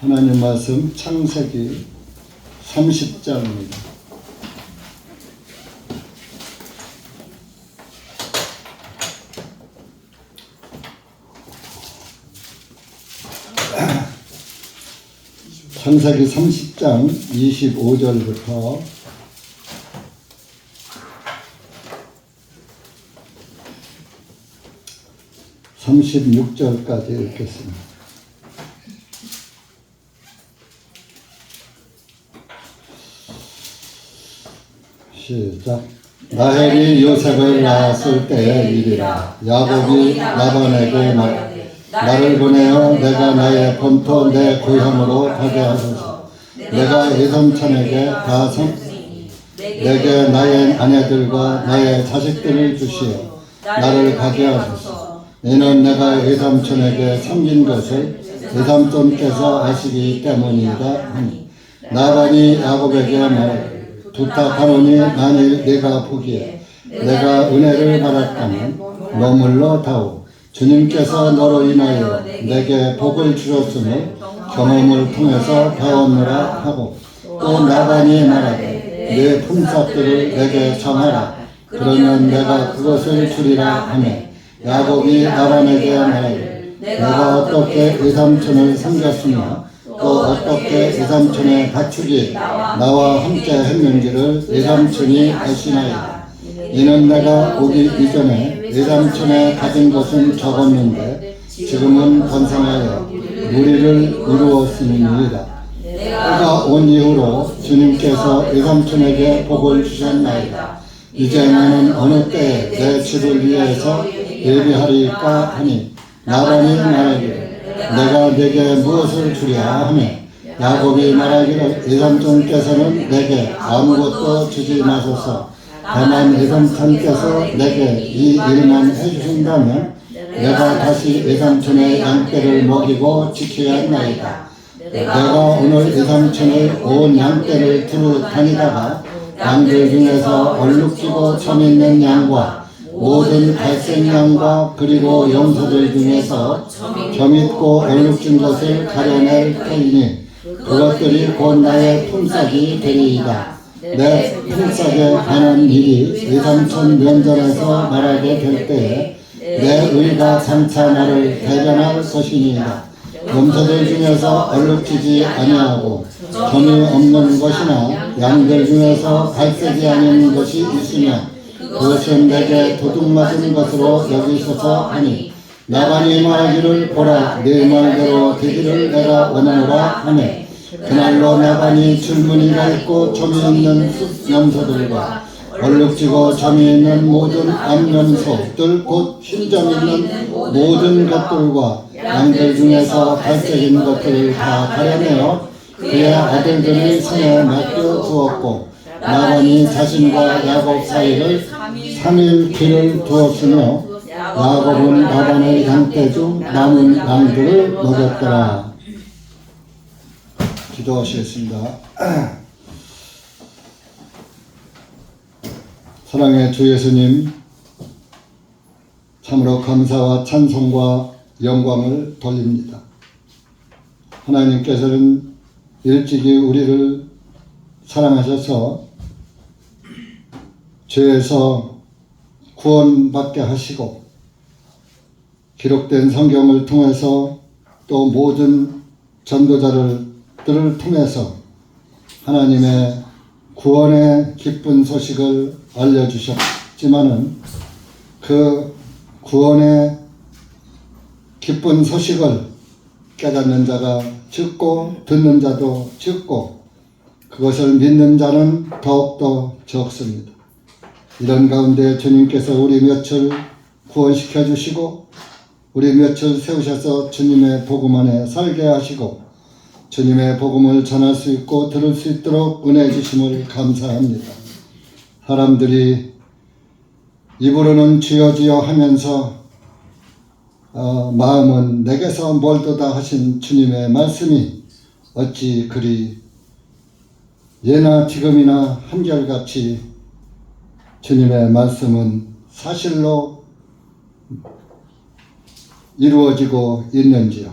하나님 말씀 창세기 30장입니다. 창세기 30장 25절부터 36절까지 읽겠습니다. 시작. 라헬이 요셉을 낳았을 때의 일이라. 야곱이 라반에게 말하되 나를 보내어 내가 나의 본토 내 고향으로 가게 하소서. 내가 예삼촌에게 다 섬기니 내게 나의 아내들과 나의 자식들을 주시어 나를 가게 하소서. 이는 내가 예삼촌에게 섬긴 것을 예삼촌께서 아시기 때문이다 하니, 라반이 야곱에게 말하되 부탁하노니 만일 내가 보기에 내가 은혜를 받았다면 머물러 다오. 주님께서 너로 인하여 내게 복을 주셨음을 경험을 통해서 배웠노라 하고, 또 라반이 말하되 내 품삯들을 내게 정하라. 그러면 내가 그것을 주리라 하며, 야곱이 라반에게 말하되 내가 어떻게 외삼촌을 섬겼으며 또 어떻게 외삼촌의 가축이 나와 함께 했는지를 외삼촌이 아시나이다. 이는 내가 오기 이전에 외삼촌의 가진 것은 적었는데 지금은 번성하여 무리를 이루었음이니이다. 그가 온 이후로 주님께서 외삼촌에게 복을 주셨나이다. 이제 나는 어느 때에 내 집을 위해서 예비하리까 하니, 라반이 말하기를 내가 내게 무엇을 주랴 하며, 야곱이 말하기를 예삼촌께서는 내게 아무것도 주지 마소서. 다만 예삼촌께서 내게 이 일만 해주신다면 내가 다시 예삼촌의 양떼를 먹이고 지켜야하나이다. 내가 오늘 예삼촌의 온 양떼를 두루 다니다가 양들 중에서 얼룩지고 점 있는 양과 모든 갈색 양과 그리고 염소들 중에서 점 있고 얼룩진 것을 가려낼 터이니 그것들이 곧 나의 품삯이 되리이다. 내 품삯에 관한 일이 예삼촌 면전에서 말하게 될 때에 내 의가 장차 나를 대변할 것이니이다. 염소들 중에서 얼룩지지 아니하고 점이 없는 것이나 양들 중에서 갈색이 아닌 것이 있으면 그것은 내게 도둑맞은 것으로 여기소서 하니, 라반이 말하기를 보라 네 말대로 되기를 내가 원하노라 하매, 그날로 라반이 줄무늬가 있고 점이 있는 숫염소들과 얼룩지고 점이 있는 모든 암염소들 곧 흰점 있는 모든 것들과 양들 중에서 갈색인 것들을 다 가려내어 그의 아들들의 손에 맡겨 두었고, 라반이 자신과 야곱 사이를 3일 길을 두었으며 야곱은 라반의 양떼 중 남은 양들을 먹였더라. 기도하시겠습니다. 사랑의 주 예수님, 참으로 감사와 찬송과 영광을 돌립니다. 하나님께서는 일찍이 우리를 사랑하셔서 죄에서 구원받게 하시고, 기록된 성경을 통해서 또 모든 전도자들을 통해서 하나님의 구원의 기쁜 소식을 알려주셨지만은, 그 구원의 기쁜 소식을 깨닫는 자가 적고 듣는 자도 적고 그것을 믿는 자는 더욱더 적습니다. 이런 가운데 주님께서 우리 며칠 구원시켜 주시고 우리 며칠 세우셔서 주님의 복음 안에 살게 하시고 주님의 복음을 전할 수 있고 들을 수 있도록 은혜 주심을 감사합니다. 사람들이 입으로는 주여 주여 하면서 마음은 내게서 멀도다 하신 주님의 말씀이 어찌 그리 예나 지금이나 한결같이 주님의 말씀은 사실로 이루어지고 있는지요.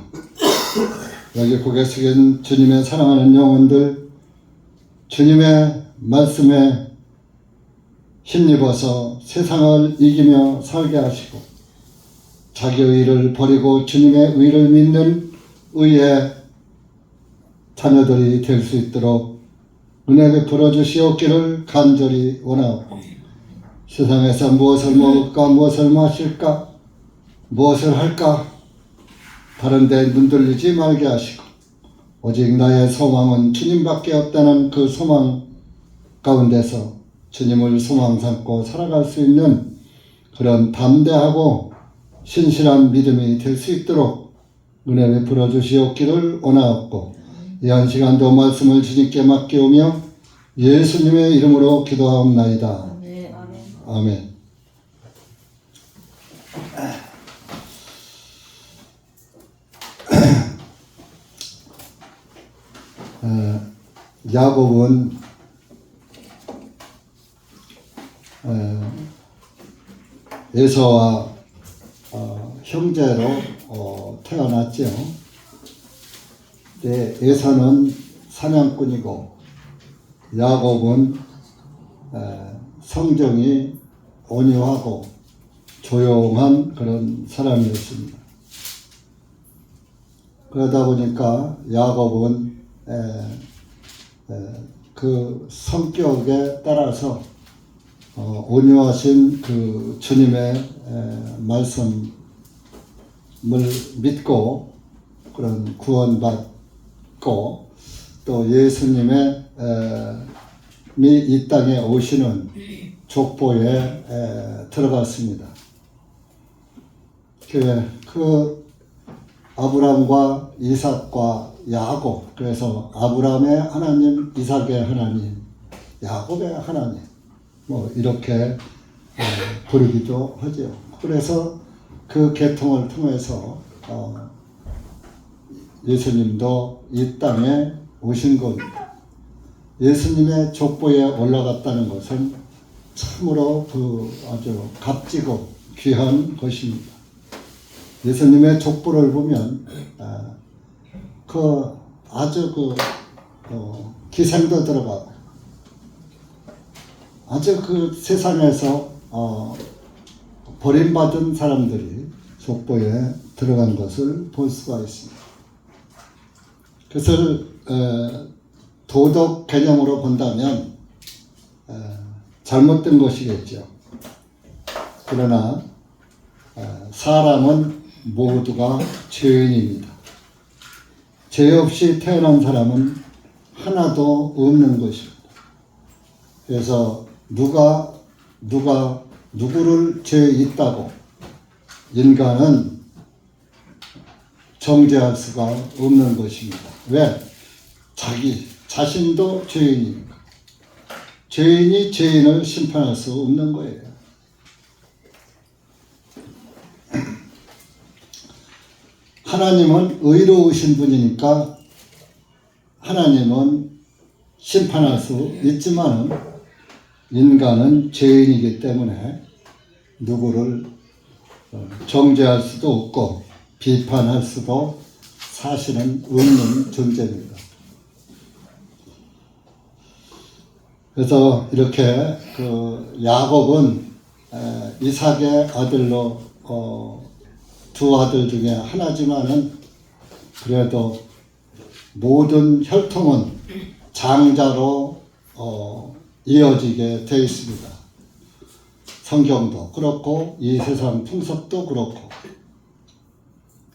여기 고개 숙인 주님의 사랑하는 영혼들, 주님의 말씀에 힘입어서 세상을 이기며 살게 하시고 자기의 의를 버리고 주님의 의를 믿는 의의 자녀들이 될 수 있도록 은혜 베풀어 주시옵기를 간절히 원하옵고, 세상에서 무엇을 먹을까, 무엇을 마실까, 무엇을 할까 다른 데 눈돌리지 말게 하시고, 오직 나의 소망은 주님밖에 없다는 그 소망 가운데서 주님을 소망 삼고 살아갈 수 있는 그런 담대하고 신실한 믿음이 될 수 있도록 은혜 베풀어 주시옵기를 원하옵고, 이 한 시간도 말씀을 주님께 맡기오며 예수님의 이름으로 기도하옵나이다. 아멘. 야곱은 에서와 형제로 태어났죠. 에서는 사냥꾼이고 야곱은 성정이 온유하고 조용한 그런 사람이었습니다. 그러다 보니까 야곱은 그 성격에 따라서 온유하신 그 주님의 말씀을 믿고 그런 구원받고, 또 예수님의 이 땅에 오시는 족보에 들어갔습니다. 그 아브람과 이삭과 야곱, 그래서 아브람의 하나님, 이삭의 하나님, 야곱의 하나님, 뭐 이렇게 부르기도 하죠. 그래서 그 계통을 통해서 예수님도 이 땅에 오신 겁니다. 예수님의 족보에 올라갔다는 것은 참으로 아주 값지고 귀한 것입니다. 예수님의 족보를 보면 아주 기생도 들어가고 아주 그 세상에서 버림받은 사람들이 족보에 들어간 것을 볼 수가 있습니다. 그것을 도덕 개념으로 본다면 잘못된 것이겠죠. 그러나 사람은 모두가 죄인입니다. 죄 없이 태어난 사람은 하나도 없는 것입니다. 그래서 누구를 죄 있다고 인간은 정죄할 수가 없는 것입니다. 왜? 자기 자신도 죄인이니까. 죄인이 죄인을 심판할 수 없는 거예요. 하나님은 의로우신 분이니까 하나님은 심판할 수 있지만 인간은 죄인이기 때문에 누구를 정죄할 수도 없고 비판할 수도 사실은 없는 존재입니다. 그래서 이렇게 야곱은 이삭의 아들로 두 아들 중에 하나지만은 그래도 모든 혈통은 장자로 이어지게 되어 있습니다. 성경도 그렇고 이 세상 풍습도 그렇고.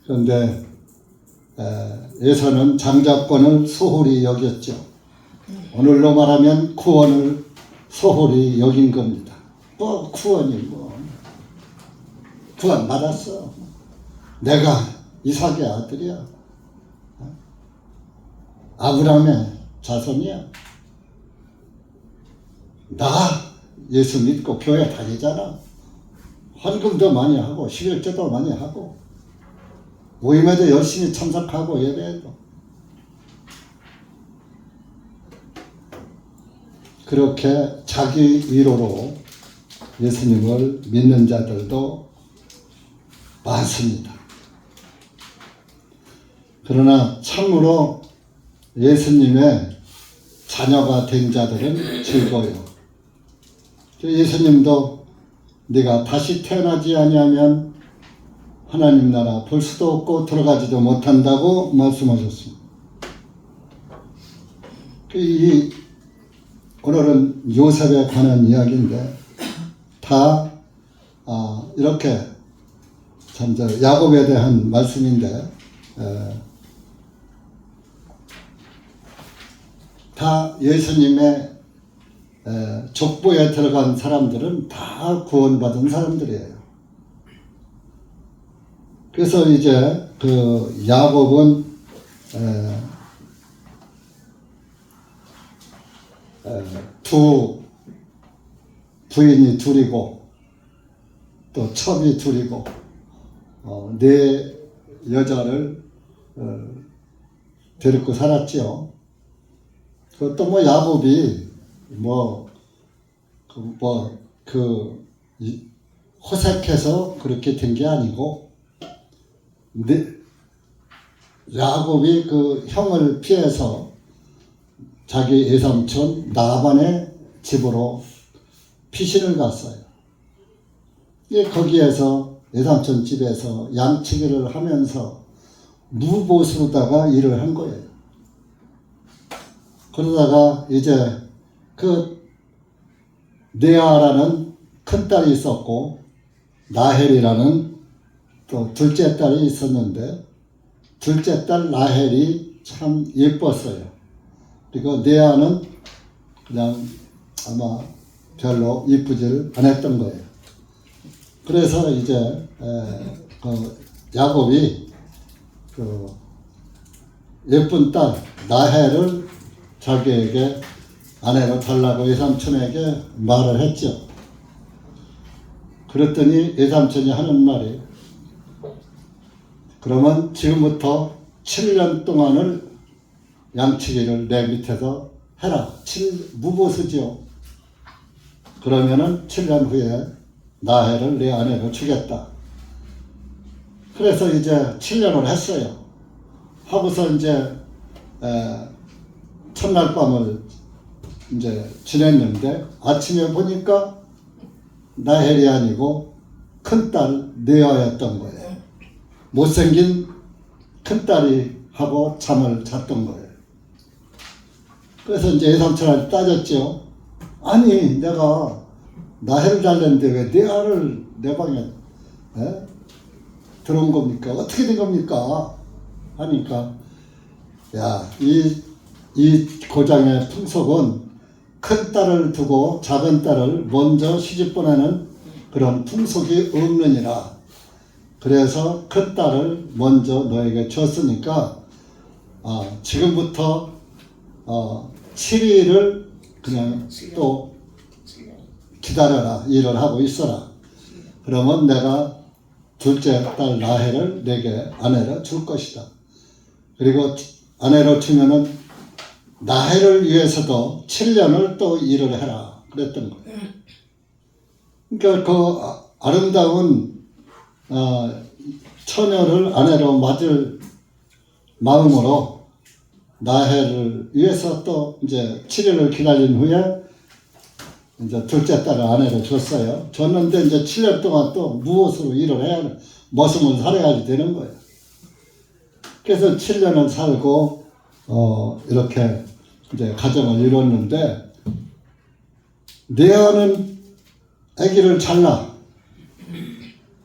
그런데 에서는 장자권을 소홀히 여겼죠. 오늘로 말하면 구원을 소홀히 여긴 겁니다. 뭐 구원이 구원 받았어. 내가 이삭의 아들이야. 아브라함의 자손이야. 나 예수 믿고 교회 다니잖아. 헌금도 많이 하고 11조도 많이 하고 모임에도 열심히 참석하고 예배에도. 그렇게 자기 위로로 예수님을 믿는 자들도 많습니다. 그러나 참으로 예수님의 자녀가 된 자들은 즐거워요. 예수님도 네가 다시 태어나지 아니하면 하나님 나라 볼 수도 없고 들어가지도 못한다고 말씀하셨습니다. 이 오늘은 요셉에 관한 이야기인데 다 이렇게 참 야곱에 대한 말씀인데 다 예수님의 족보에 들어간 사람들은 다 구원받은 사람들이에요. 그래서 이제 그 야곱은 두 부인이 둘이고 또 첩이 둘이고 네 여자를 데리고 살았지요. 그것도 뭐 야곱이 호색해서 그렇게 된 게 아니고 야곱이 그 형을 피해서 자기 외삼촌 라반의 집으로 피신을 갔어요. 거기에서 외삼촌 집에서 양치기를 하면서 무보수로다가 일을 한 거예요. 그러다가 이제 그 레아라는 큰딸이 있었고 라헬이라는 또 둘째 딸이 있었는데 둘째 딸 라헬이 참 예뻤어요. 그리고 레아는 그냥 아마 별로 이쁘질 않았던 거예요. 그래서 이제 야곱이 그 예쁜 딸 라헬을 자기에게 아내로 달라고 외삼촌에게 말을 했죠. 그랬더니 외삼촌이 하는 말이 그러면 지금부터 7년 동안을 양치기를 내 밑에서 해라. 무보수죠. 그러면은 7년 후에 라헬을 내 아내로 주겠다. 그래서 이제 7년을 했어요. 하고서 이제 첫날 밤을 이제 지냈는데 아침에 보니까 라헬이 아니고 큰딸 레아였던 거예요. 못생긴 큰딸이 하고 잠을 잤던 거예요. 그래서 이제 외삼촌한테 따졌죠. 아니 내가 라헬을 달랬는데 왜 레아를 내 방에 들어온 겁니까? 어떻게 된 겁니까? 하니까 야, 이 고장의 풍속은 큰 딸을 두고 작은 딸을 먼저 시집 보내는 그런 풍속이 없느니라. 그래서 큰 딸을 먼저 너에게 줬으니까 지금부터 7일을 그냥 또 기다려라. 일을 하고 있어라. 그러면 내가 둘째 딸 라헬을 내게 아내로 줄 것이다. 그리고 아내로 주면은 라헬을 위해서도 7년을 또 일을 해라. 그랬던 거예요. 그러니까 그 아름다운 처녀를 아내로 맞을 마음으로 라헬을 위해서 또 이제 7년을 기다린 후에 이제 둘째 딸을 아내로 줬어요. 줬는데 이제 7년 동안 또 무엇으로 일을 해야 머슴을 살아야지 되는 거예요. 그래서 7년을 살고 이렇게 이제 가정을 이뤘는데 레아는 아기를 잘 낳아.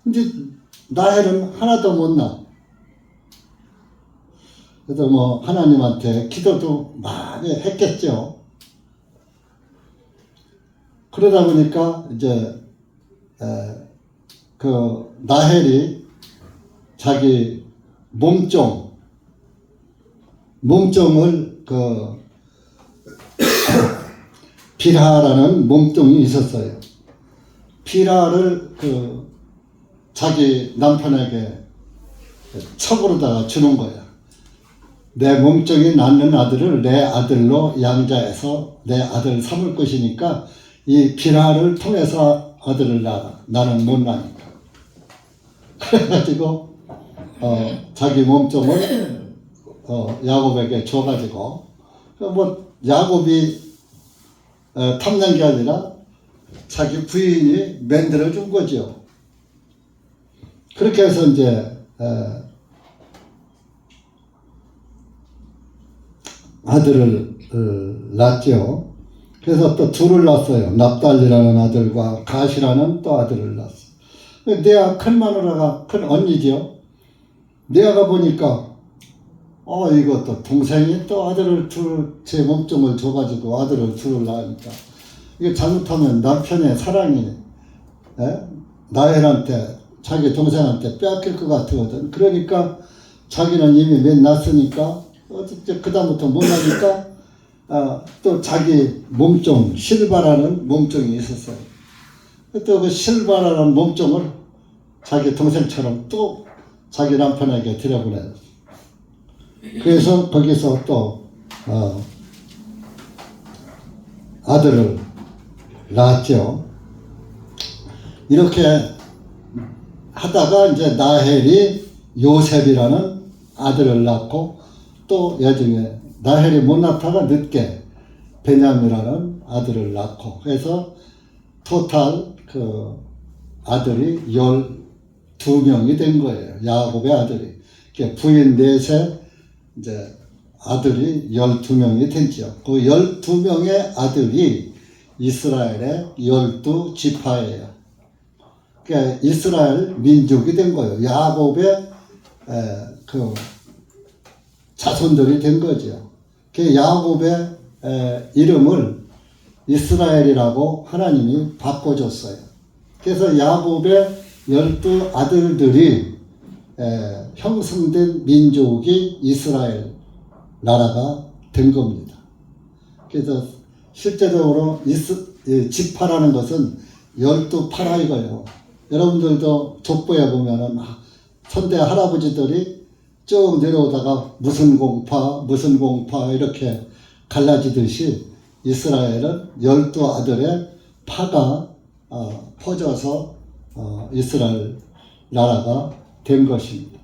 근데 라헬은 하나도 못 낳아. 그래서 뭐 하나님한테 기도도 많이 했겠죠. 그러다 보니까 이제 그 라헬이 자기 몸종을 그 빌하라는 몸종이 있었어요. 빌하를 그 자기 남편에게 첩으로다가 주는 거야. 내 몸종이 낳는 아들을 내 아들로 양자해서 내 아들 삼을 것이니까 이 빌하를 통해서 아들을 낳아. 나는 못 나니까. 그래가지고 자기 몸종을 야곱에게 줘가지고 뭐 야곱이 탐난 게 아니라 자기 부인이 만들어 준 거죠. 그렇게 해서 이제 아들을 낳죠. 그래서 또 둘을 낳았어요. 납달리라는 아들과 가시라는 또 아들을 낳았어요. 레아 큰 마누라가 큰 언니죠. 레아가 보니까 이것도 동생이 또 아들을 제 몸종을 줘가지고 아들을 둘을 낳으니까 이게 잘못하면 남편의 사랑이 라헬한테 자기 동생한테 빼앗길 것 같거든. 그러니까 자기는 이미 맨 낳았으니까 어떻게 그다음부터 못 나니까 또 자기 몸종 실바라는 몸종이 있었어요. 또 그 실바라는 몸종을 자기 동생처럼 또 자기 남편에게 들여보내요. 그래서 거기서 또 아들을 낳았죠. 이렇게 하다가 이제 라헬이 요셉이라는 아들을 낳고 또 여중에 라헬이 못 낳다가 늦게 베냐민이라는 아들을 낳고 해서 토탈 그 아들이 12명이 된 거예요. 야곱의 아들이. 부인 넷에 이제 아들이 12명이 됐죠. 그 12명의 아들이 이스라엘의 12지파예요. 그러니까 이스라엘 민족이 된 거예요. 야곱의 그 자손들이 된 거죠. 그 야곱의 이름을 이스라엘이라고 하나님이 바꿔줬어요. 그래서 야곱의 12아들들이 형성된 민족이 이스라엘 나라가 된 겁니다. 그래서 실제적으로 지파라는 것은 12파라 이거예요. 여러분들도 족보에 보면은 선대 할아버지들이 쭉 내려오다가 무슨 공파 이렇게 갈라지듯이 이스라엘은 12아들의 파가 퍼져서 이스라엘 나라가 된 것입니다.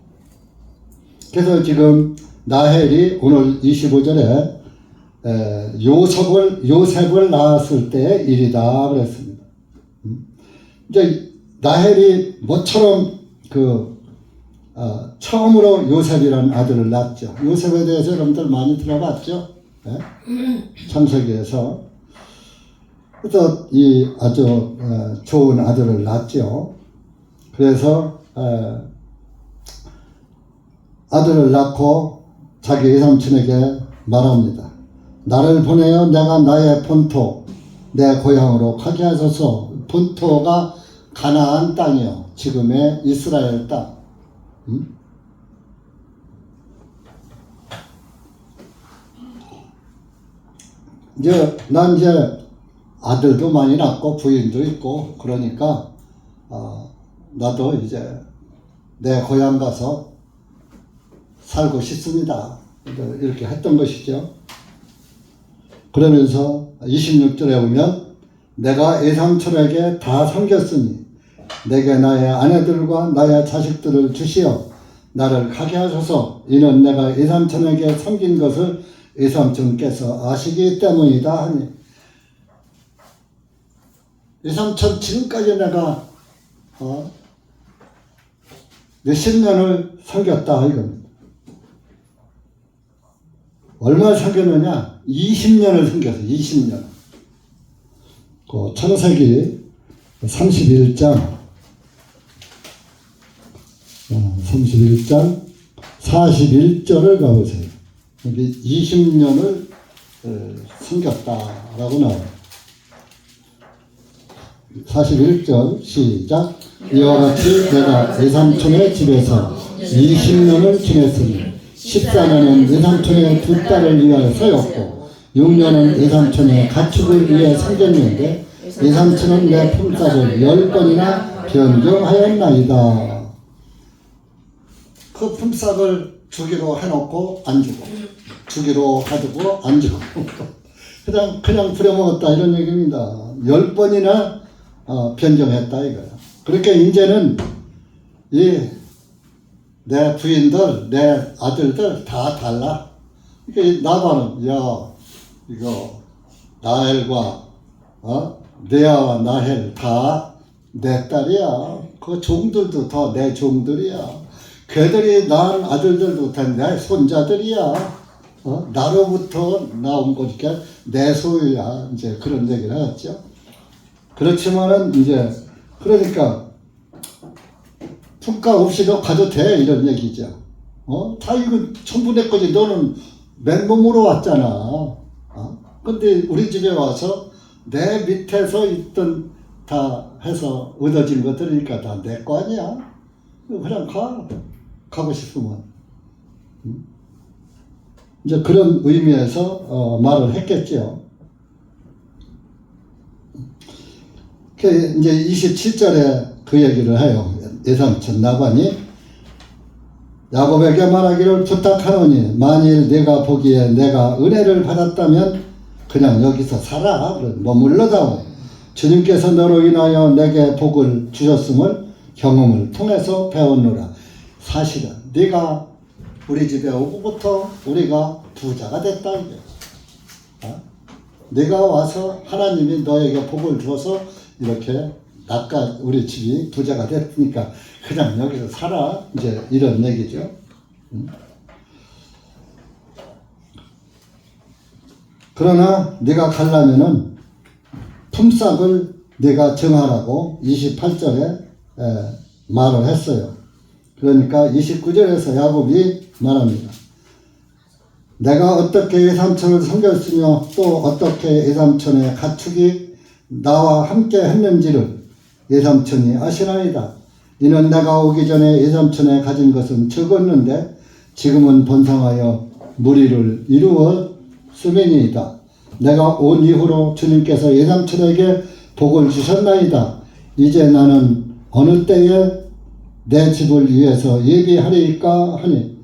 그래서 지금 라헬이 오늘 25절에 요셉을 낳았을 때의 일이다 그랬습니다. 이제 라헬이 모처럼 처음으로 요셉이라는 아들을 낳았죠. 요셉에 대해서 여러분들 많이 들어봤죠? 네? 창세기에서. 그래서 이 아주 좋은 아들을 낳았죠. 그래서 아들을 낳고 자기 외삼촌에게 말합니다. 나를 보내어 내가 나의 본토 내 고향으로 가게 하소서. 본토가 가나안 땅이요. 지금의 이스라엘 땅. 난 이제 아들도 많이 낳고 부인도 있고 그러니까 나도 이제 내 고향 가서 살고 싶습니다. 이렇게 했던 것이죠. 그러면서 26절에 보면 내가 외삼촌에게 다 섬겼으니 내게 나의 아내들과 나의 자식들을 주시어 나를 가게 하소서. 이는 내가 외삼촌에게 섬긴 것을 외삼촌께서 아시기 때문이다 하니 외삼촌 지금까지 내가 몇십 년을 섬겼다 이겁니다. 얼마나 섬겼느냐? 20년을 섬겼어. 20년. 그 창세기 31장 41절을 가보세요. 여기 20년을 섬겼다라고 나와요. 41절 시작. 이와 같이 내가 외삼촌의 집에서 20년을 지냈으니 14년은 외삼촌의 두 딸을 위하여 서였고 6년은 외삼촌의 가축을 위해 섬겼는데 외삼촌은 내 품삯을 10번이나 변경하였나이다. 그 품삯을 주기로 해놓고 안 주고 주기로 가지고 안 주고 그냥 부려먹었다 이런 얘기입니다. 10번이나 변경했다 이거야. 그렇게 이제는 이 내 부인들, 내 아들들 다 달라. 그러니까 나반은 야 이거 나헬과 네아와 나헬 다 내 딸이야. 그 종들도 다 내 종들이야. 걔들이 낳은 아들들도 다 내 손자들이야. 나로부터 나온 거니까 내 소유야. 이제 그런 얘기를 하였죠. 그렇지만은 이제 그러니까 품가 없이도 가도 돼 이런 얘기죠. 다 이거 전부 내 거지. 너는 맨몸으로 왔잖아. 근데 우리 집에 와서 내 밑에서 있던 다 해서 얻어진 것들이니까 다 내 거 아니야. 그냥 가고 싶으면. 이제 그런 의미에서 말을 했겠죠. 이제 27절에 그 얘기를 해요. 예삼촌 나반이 야곱에게 말하기를 부탁하노니 만일 네가 보기에 내가 은혜를 받았다면 그냥 여기서 살아. 머물러다오. 주님께서 너로 인하여 내게 복을 주셨음을 경험을 통해서 배웠노라. 사실은 네가 우리 집에 오고부터 우리가 부자가 됐다. 네가 와서 하나님이 너에게 복을 주어서 이렇게 아까 우리 집이 부자가 됐으니까 그냥 여기서 살아. 이제 이런 얘기죠. 그러나 네가 가려면은 품삯을 네가 정하라고 28절에 말을 했어요. 그러니까 29절에서 야곱이 말합니다. 내가 어떻게 외삼촌을 섬겼으며 또 어떻게 외삼촌의 가축이 나와 함께 했는지를 외삼촌이 아시나이다. 이는 내가 오기 전에 외삼촌에 가진 것은 적었는데 지금은 번성하여 무리를 이루었음이니이다. 내가 온 이후로 주님께서 외삼촌에게 복을 주셨나이다. 이제 나는 어느 때에 내 집을 위해서 예비하리이까 하니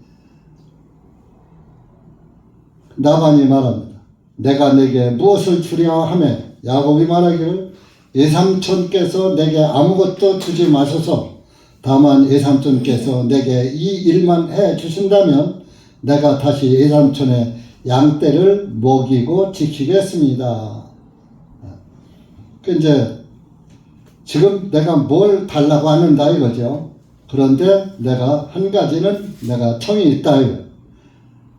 나반이 말합니다. 내가 내게 무엇을 주랴 하며 야곱이 말하기를 외삼촌께서 내게 아무것도 주지 마소서. 다만 외삼촌께서 내게 이 일만 해 주신다면 내가 다시 외삼촌의 양떼를 먹이고 지키겠습니다. 이제 지금 내가 뭘 달라고 하는다 이거죠. 그런데 내가 한 가지는 내가 청이 있다 이거.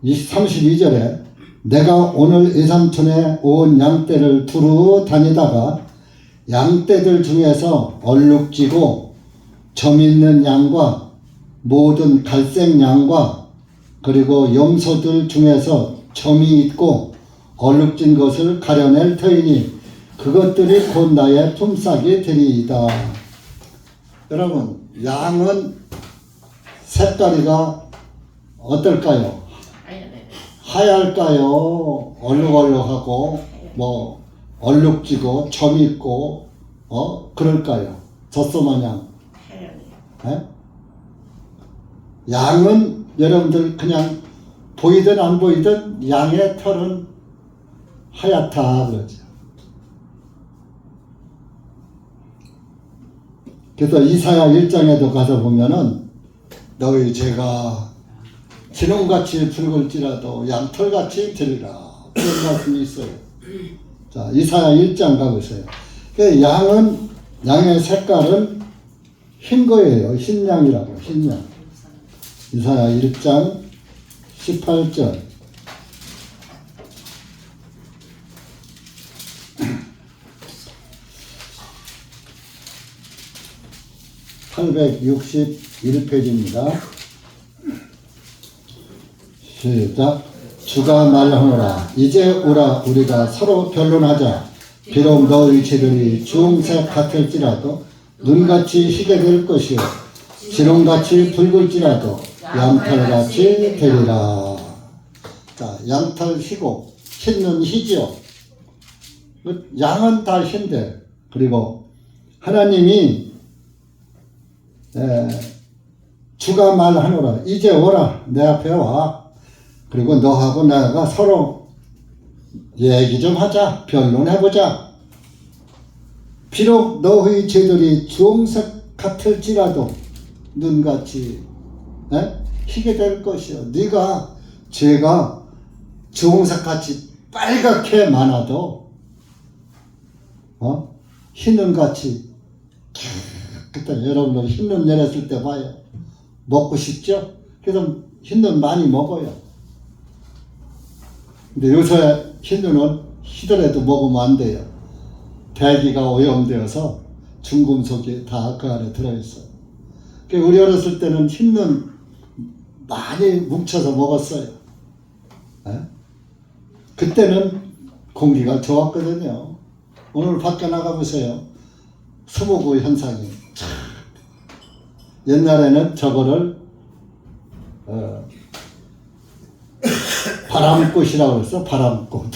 32절에 내가 오늘 외삼촌의 온 양떼를 두루 다니다가 양떼들 중에서 얼룩지고 점 있는 양과 모든 갈색 양과 그리고 염소들 중에서 점이 있고 얼룩진 것을 가려낼 터이니 그것들이 곧 나의 품삯이 되리이다. 여러분, 양은 색깔이가 어떨까요? 하얄까요? 얼룩얼룩하고 뭐 얼룩지고 점 있고 그럴까요? 젖소마냥. 양은 여러분들 그냥 보이든 안 보이든 양의 털은 하얗다 그러죠. 그래서 이사야 1장에도 가서 보면은 너희 제가 진홍같이 붉을지라도 양털같이 되리라 그런 말씀이 있어요. 자, 이사야 1장 가보세요. 양은 양의 색깔은 흰 거예요. 흰 양이라고. 흰 양. 이사야 1장 18절. (861페이지입니다) 시작. 주가 말하노라. 이제 오라 우리가 서로 변론하자. 비록 너희 재들이 주홍색 같을지라도 눈같이 희게 될 것이요 진홍같이 붉을지라도 양털같이 되리라. 자, 양털 희고 흰은 희지요. 양은 다 흰데 그리고 하나님이 주가 말하노라. 이제 오라. 내 앞에 와. 그리고 너하고 내가 서로 얘기 좀 하자. 변론해보자. 비록 너의 죄들이 주홍색 같을지라도 눈같이 희게 될 것이요. 네가 죄가 주홍색같이 빨갛게 많아도 흰눈같이 깨끗한, 여러분들 흰눈 내렸을 때 봐요. 먹고 싶죠? 그래서 흰눈 많이 먹어요. 근데 요새 흰눈은 희더라도 먹으면 안 돼요. 대기가 오염되어서 중금속이 다 그 안에 들어있어요. 우리 어렸을 때는 흰눈 많이 뭉쳐서 먹었어요. 그때는 공기가 좋았거든요. 오늘 밖에 나가보세요. 스모그 현상이. 옛날에는 저거를 바람꽃이라고 그랬어. 바람꽃.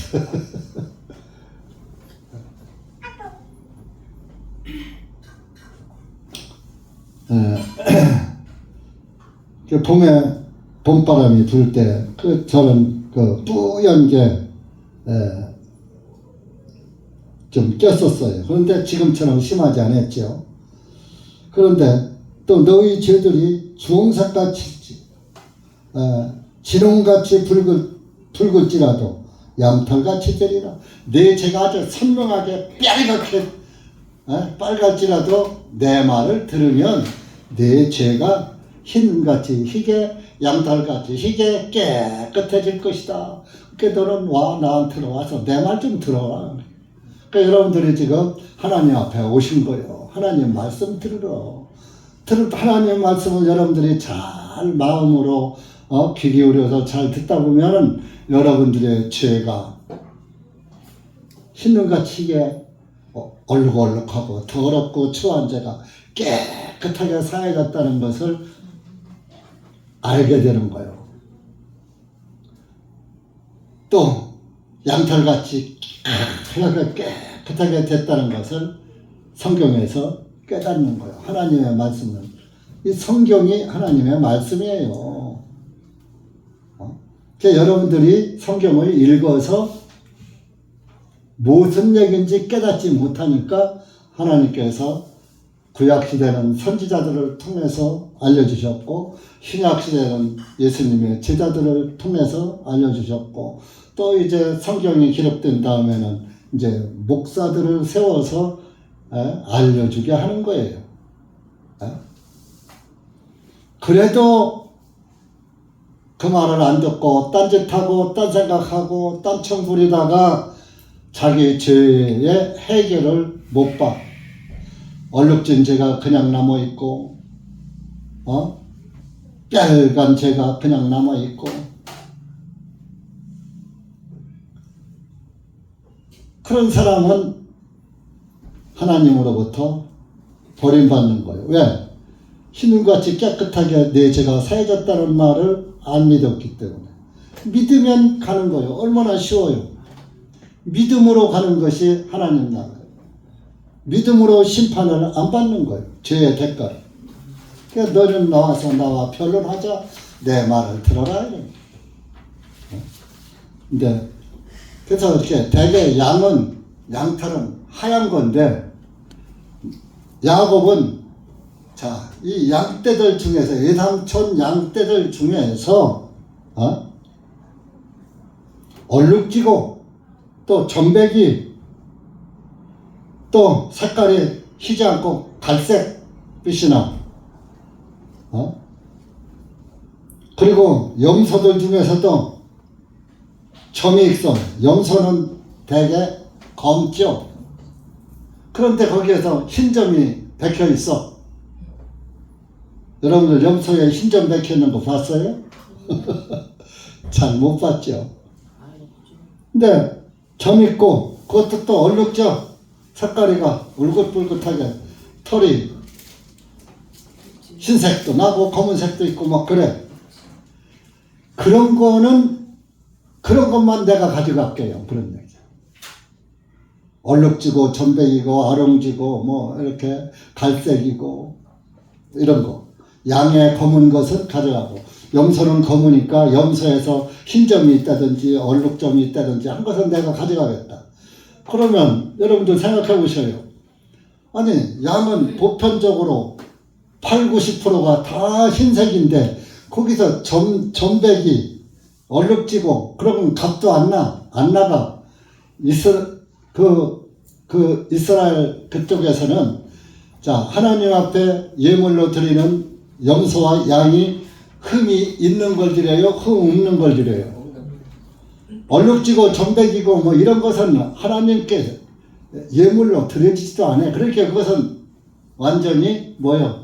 봄에 봄바람이 불 때 저는 뿌연 게 좀 꼈었어요. 그런데 지금처럼 심하지 않았죠. 그런데 또 너희 죄들이 주홍색같이 진홍같이 붉을지라도 양털같이 되리라. 내 죄가 아주 선명하게 빨갛게 빨갈지라도 내 말을 들으면 내 죄가 흰같이 희게 양털같이 희게 깨끗해질 것이다. 그러니까 너는 나한테로 와서 내 말 좀 들어라. 그러니까 여러분들이 지금 하나님 앞에 오신 거예요. 하나님 말씀 들으러. 하나님 말씀을 여러분들이 잘 마음으로 귀 기울여서 잘 듣다 보면은 여러분들의 죄가 흰눈같이 희게 얼룩얼룩하고 더럽고 추한 죄가 깨끗하게 사해졌다는 것을 알게 되는 거예요. 또 양털같이 깨끗하게 됐다는 것을 성경에서 깨닫는 거예요. 하나님의 말씀은 이 성경이 하나님의 말씀이에요. 그러니까 여러분들이 성경을 읽어서 무슨 얘기인지 깨닫지 못하니까 하나님께서 구약시대는 선지자들을 통해서 알려주셨고 신약시대는 예수님의 제자들을 통해서 알려주셨고 또 이제 성경이 기록된 다음에는 이제 목사들을 세워서 알려주게 하는 거예요. 그래도 그 말을 안 듣고 딴짓하고 딴 생각하고 딴청 부리다가 자기 죄의 해결을 못 봐. 얼룩진 죄가 그냥 남아있고 빨간 죄가 그냥 남아있고 그런 사람은 하나님으로부터 버림받는 거예요. 왜? 흰눈같이 깨끗하게 내 죄가 사해졌다는 말을 안 믿었기 때문에. 믿으면 가는 거예요. 얼마나 쉬워요. 믿음으로 가는 것이 하나님 나라예요. 믿음으로 심판을 안 받는 거예요. 죄의 대가를. 그러니까 너는 나와서 나와 변론하자. 내 말을 들어라. 근데 그래서 이렇게 대개 양털은 하얀 건데 야곱은 이 양떼들 중에서 예상촌 양떼들 중에서 얼룩지고 또 점백이 또 색깔이 희지 않고 갈색 빛이 나. 그리고 염소들 중에서도 점이 있어. 염소는 되게 검죠. 그런데 거기에서 흰점이 박혀 있어. 여러분들 염소에 흰점 박혀 있는 거 봤어요? 잘 못 봤죠. 근데 점 있고 그것도 또 얼룩져. 색깔이가 울긋불긋하게 털이 흰색도 나고 검은색도 있고 막 그래. 그런 것만 내가 가져갈게요. 그런 얘기. 얼룩지고 점백이고 아롱지고 뭐 이렇게 갈색이고 이런 거. 양의 검은 것은 가져가고 염소는 검으니까 염소에서 흰점이 있다든지 얼룩점이 있다든지 한 것은 내가 가져가겠다. 그러면 여러분들 생각해 보셔요. 아니 양은 보편적으로 80, 90%가 다 흰색인데 거기서 점배기 얼룩지고 그러면 값도 안 나가. 이스라엘 그쪽에서는 자, 하나님 앞에 예물로 드리는 염소와 양이 흠이 있는 걸 드려요? 흠 없는 걸 드려요? 얼룩지고 점백이고 뭐 이런 것은 하나님께 예물로 드려지지도 않아요. 그렇게 그것은 완전히 뭐요?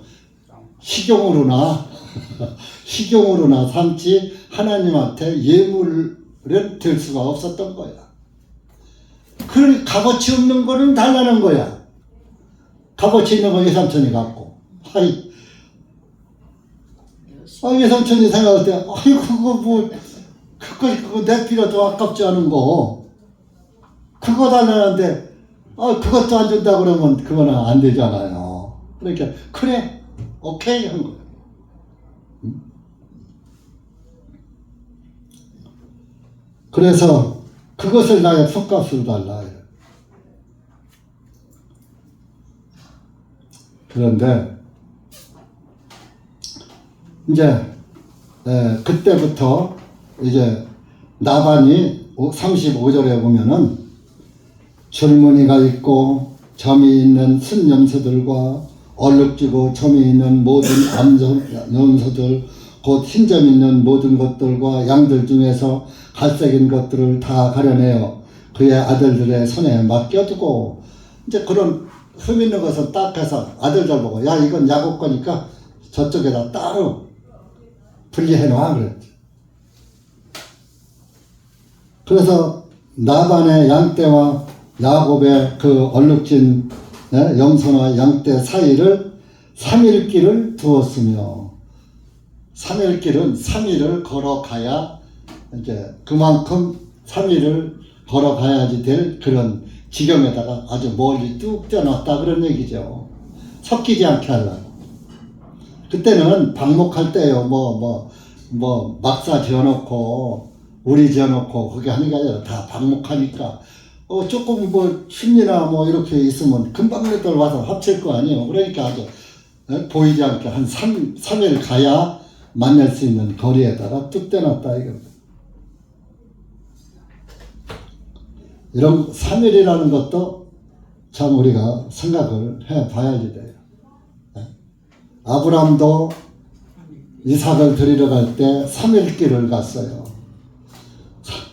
식용으로나 삼지 하나님한테 예물을 드릴 수가 없었던 거야. 그 값어치 없는 거는 달라는 거야. 값어치 있는 거 예삼촌이 갖고. 예삼촌이 생각할 때, 그거 내 필요도 아깝지 않은 거. 그거 달라는데, 그것도 안 준다 그러면 그거는 안 되잖아요. 그러니까, 그래, 오케이 한 거야. 그래서 그것을 나의 품값으로 달라. 그런데 이제 그때부터 이제 나반이 35절에 보면은 줄무늬가 있고 점이 있는 순염소들과 얼룩지고 점이 있는 모든 암염소들 곧 흰점 있는 모든 것들과 양들 중에서 갈색인 것들을 다 가려내어 그의 아들들의 손에 맡겨두고 이제 그런 흠 있는 것은 딱 해서 아들들 보고 야 이건 야곱 거니까 저쪽에다 따로 분리해 놔 그랬지. 그래서 나반의 양떼와 야곱의 그 얼룩진 염소나 양떼 사이를 3일길을 두었으며 3일길은 3일을 걸어가야 이제 그만큼 3일을 걸어가야지 될 그런 지경에다가 아주 멀리 뚝 떼어놨다 그런 얘기죠. 섞이지 않게 하려고. 그때는 방목할 때요. 막사 지어놓고 우리 지어놓고 그게 하는 게 아니라 다 방목하니까 조금 쉼이나 이렇게 있으면 금방들 와서 합칠 거 아니에요. 그러니까 아주 보이지 않게 한 3일 가야 만날 수 있는 거리에다가 뚝 떼어놨다 이겁니다. 이런 3일이라는 것도 참 우리가 생각을 해 봐야지 돼요. 아브람도 이삭을 데리러 갈 때 3일 길을 갔어요.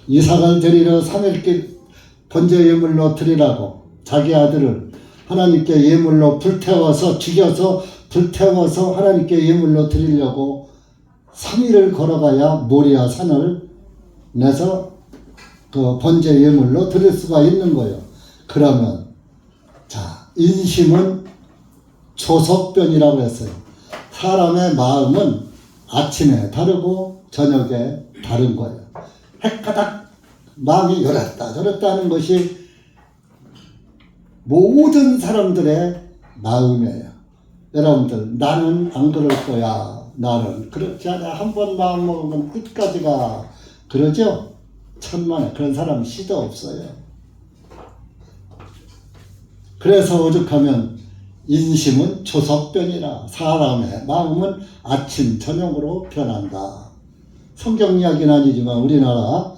이삭을 데리러 3일 길 번제 예물로 드리라고 자기 아들을 하나님께 예물로 죽여서 불태워서 하나님께 예물로 드리려고 3일을 걸어가야 모리아 산을 내서 그 번제 예물로 드릴 수가 있는 거예요. 그러면 자, 인심은 초석변이라고 했어요. 사람의 마음은 아침에 다르고 저녁에 다른 거예요. 헷가닥 마음이 열었다 저랬다 하는 것이 모든 사람들의 마음이에요. 여러분들 나는 안 그럴 거야. 나는 그렇지 않아. 한 번 마음 먹으면 끝까지가 그러죠. 천만에 그런 사람 시도 없어요. 그래서 오죽하면 인심은 초석변이라 사람의 마음은 아침 저녁으로 변한다. 성경 이야기는 아니지만 우리나라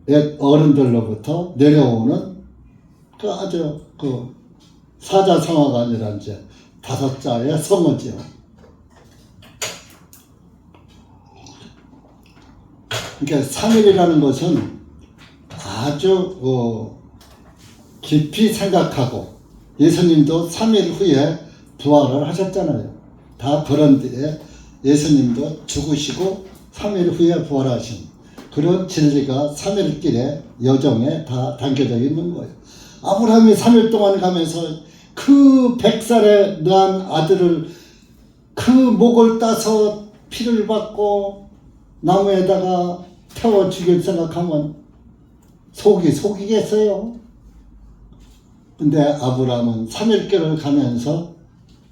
옛 어른들로부터 내려오는 아주 사자성어가 아니라 이제 5자의 성어지요. 그러니까 3일이라는 것은 아주 깊이 생각하고 예수님도 3일 후에 부활을 하셨잖아요. 다 그런 뒤에 예수님도 죽으시고 3일 후에 부활하신 그런 진리가 3일 길의 여정에 다 담겨져 있는 거예요. 아브라함이 3일 동안 가면서 그 100살에 낳은 아들을 그 목을 따서 피를 받고 나무에다가 태워 죽일 생각하면 속이겠어요. 근데 아브라함은 3일길을 가면서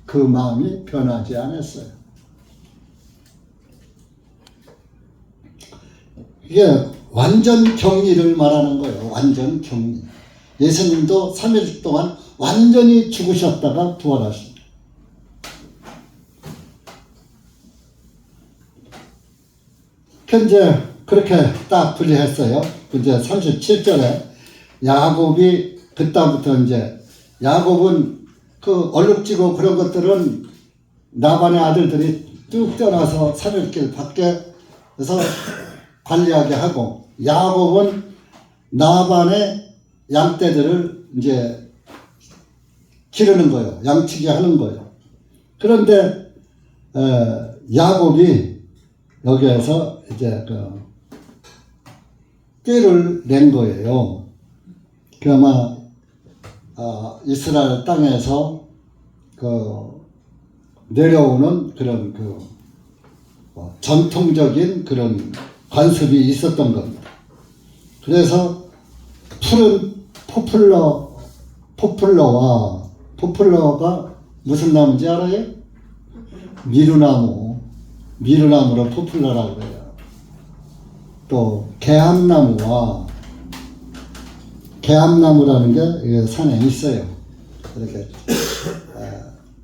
그 마음이 변하지 않았어요. 이게 완전 격리를 말하는 거예요. 완전 격리. 예수님도 3일 동안 완전히 죽으셨다가 부활하십니다. 이제 그렇게 딱 분리했어요. 이제 37절에 야곱이 그다음부터 이제 야곱은 그 얼룩지고 그런 것들은 라반의 아들들이 쭉 떠나서 산을길 밖에서 관리하게 하고, 야곱은 라반의 양떼들을 이제 기르는 거예요. 양치기 하는 거예요. 그런데 야곱이 여기에서 이제 그 꾀를 낸 거예요. 그 아마 이스라엘 땅에서 그 내려오는 그런 그 전통적인 그런 관습이 있었던 겁니다. 그래서 푸른 포플러가 무슨 나무인지 알아요? 미루나무로 포플러라고 해요. 또 개암나무라는 게 산에 있어요. 이렇게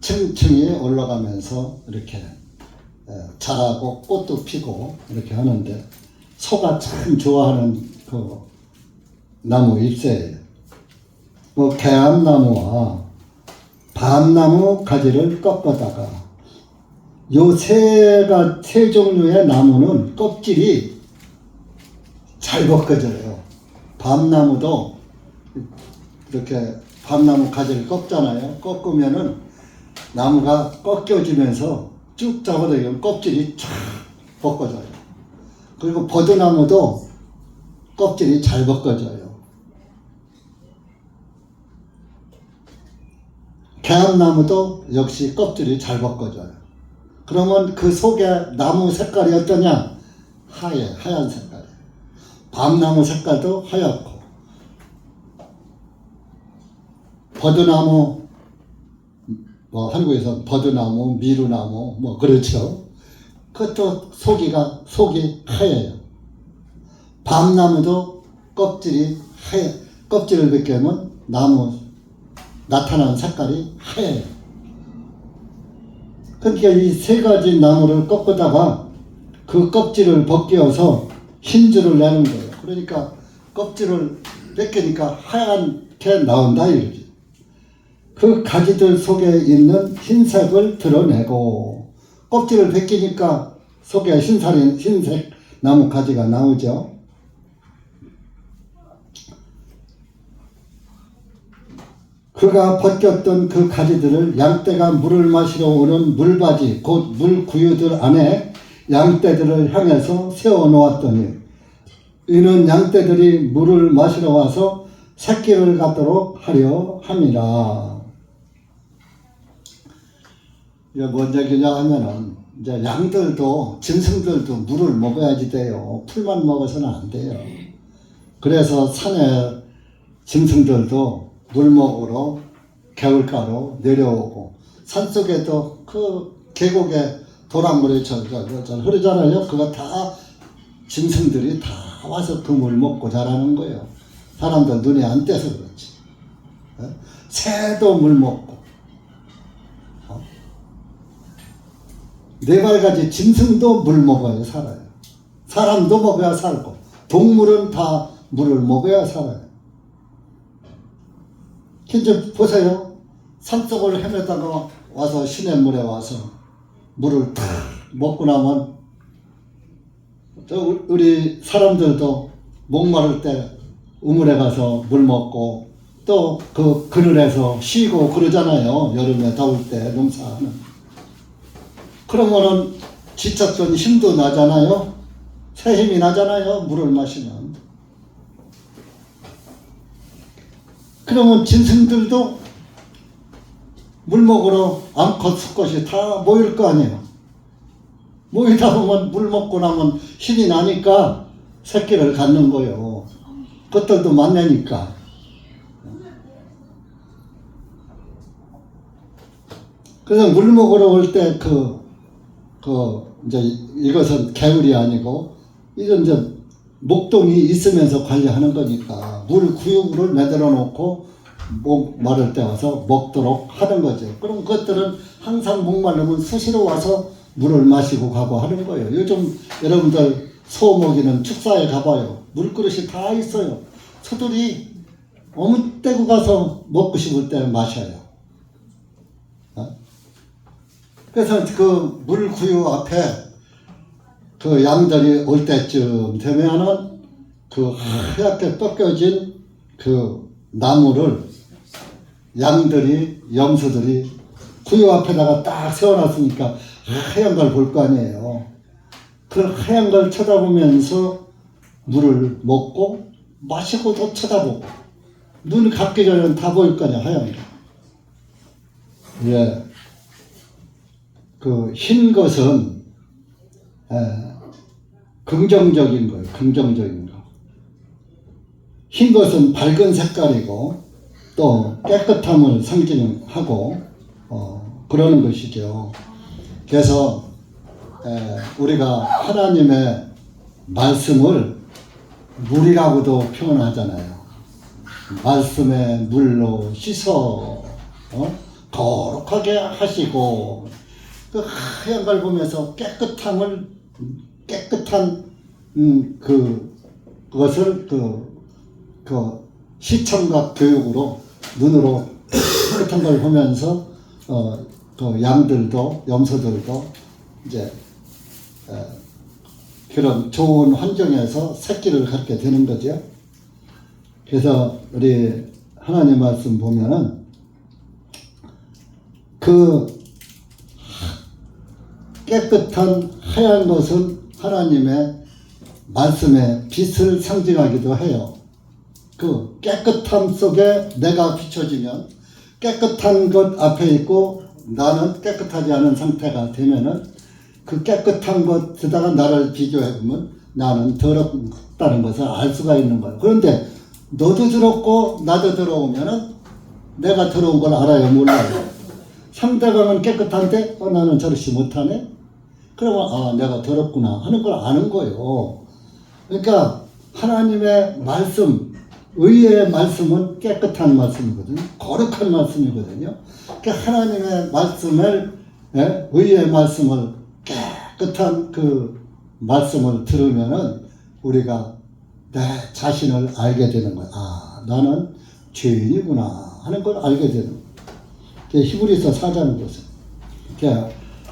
층층이 올라가면서 이렇게 자라고 꽃도 피고 이렇게 하는데, 소가 참 좋아하는 그 나무 잎새예요. 개암나무와 밤나무 가지를 꺾어다가, 요 세 종류의 나무는 껍질이 잘 벗겨져요. 밤나무도 이렇게 밤나무 가지를 꺾잖아요. 꺾으면은 나무가 꺾여지면서 쭉 잡아당기면 껍질이 쫙 벗겨져요. 그리고 버드나무도 껍질이 잘 벗겨져요. 개암나무도 역시 껍질이 잘 벗겨져요. 그러면 그 속에 나무 색깔이 어떠냐? 하얀 색깔이에요. 밤나무 색깔도 하얗고, 버드나무, 한국에서 버드나무, 미루나무, 그렇죠. 그것도 속이 하얘요. 밤나무도 껍질을 벗기면 나타나는 색깔이 하얘요. 그러니까 이 세 가지 나무를 꺾다가 그 껍질을 벗겨서 흰줄을 내는 거예요. 그러니까 껍질을 벗기니까 하얗게 나온다 이거지. 그 가지들 속에 있는 흰색을 드러내고, 껍질을 벗기니까 속에 흰색 나무 가지가 나오죠. 그가 벗겼던 그 가지들을 양떼가 물을 마시러 오는 물바지, 곧 물구유들 안에 양떼들을 향해서 세워놓았더니, 이는 양떼들이 물을 마시러 와서 새끼를 갖도록 하려 함이라. 이게 뭔 얘기냐 하면은, 이제 양들도, 짐승들도 물을 먹어야지 돼요. 풀만 먹어서는 안 돼요. 그래서 산에 짐승들도 물 먹으러 겨울가로 내려오고, 산속에도 그 계곡에 도랑물이 흐르잖아요. 그거 다 짐승들이 다 와서 그 물 먹고 자라는 거예요. 사람들 눈에 안 떼서 그렇지. 새도 물 먹고, 네발가지 짐승도 물 먹어야 살아요. 사람도 먹어야 살고, 동물은 다 물을 먹어야 살아요. 이제 보세요. 산속을 헤매다가 와서 시냇물에 와서 물을 다 먹고 나면, 우리 사람들도 목마를 때 우물에 가서 물 먹고, 또 그 그늘에서 쉬고 그러잖아요. 여름에 더울 때 농사하는. 그러면은 지쳤던 힘도 나잖아요. 새 힘이 나잖아요. 물을 마시면. 그러면 짐승들도 물 먹으러 암컷, 수컷이 다 모일 거 아니에요. 모이다 보면 물 먹고 나면 힘이 나니까 새끼를 갖는 거예요. 그것들도 만나니까. 그래서 물 먹으러 올 때 이제 이것은 개울이 아니고, 이건 이제 목동이 있으면서 관리하는 거니까 물 구육을 만들어 놓고 목 마를 때 와서 먹도록 하는 거죠. 그럼 그것들은 항상 목마르면 수시로 와서 물을 마시고 가고 하는 거예요. 요즘 여러분들 소 먹이는 축사에 가봐요. 물그릇이 다 있어요. 소들이 어느 때고 가서 먹고 싶을 때 마셔요. 그래서 그 물구유 앞에 그 양들이 올 때쯤 되면은 그 하얗게 벗겨진 그 나무를 양들이, 염소들이 구유 앞에다가 딱 세워놨으니까 하얀 걸 볼 거 아니에요. 그 하얀 걸 쳐다보면서 물을 먹고 마시고 또 쳐다보고 눈을 감기 전에는 다 보일 거 아니야, 하얀 게. 예. 그 흰 것은 긍정적인 거예요. 긍정적인 거. 흰 것은 밝은 색깔이고 또 깨끗함을 상징하고 그러는 것이죠. 그래서 우리가 하나님의 말씀을 물이라고도 표현하잖아요. 말씀의 물로 씻어 거룩하게 하시고 그 하얀 걸 보면서 깨끗한 그것을 그 시청각 교육으로 눈으로 깨끗한 걸 보면서 그 양들도 염소들도 이제 그런 좋은 환경에서 새끼를 갖게 되는 거죠. 그래서 우리 하나님 말씀 보면은 그 깨끗한 하얀 것은 하나님의 말씀의 빛을 상징하기도 해요. 그 깨끗함 속에 내가 비춰지면 깨끗한 것 앞에 있고 나는 깨끗하지 않은 상태가 되면은 그 깨끗한 것에다가 나를 비교해보면 나는 더럽다는 것을 알 수가 있는 거예요. 그런데 너도 더럽고 나도 더러우면은 내가 더러운 걸 알아요, 몰라요? 상대방은 깨끗한데 나는 저렇지 못하네? 그러면 내가 더럽구나 하는 걸 아는 거예요. 그러니까 하나님의 말씀, 의의 말씀은 깨끗한 말씀이거든요. 거룩한 말씀이거든요. 그러니까 하나님의 말씀을, 의의 말씀을 깨끗한 그 말씀을 들으면은 우리가 내 자신을 알게 되는 거야. 나는 죄인이구나 하는 걸 알게 되는 거야. 히브리서 4장 보세요.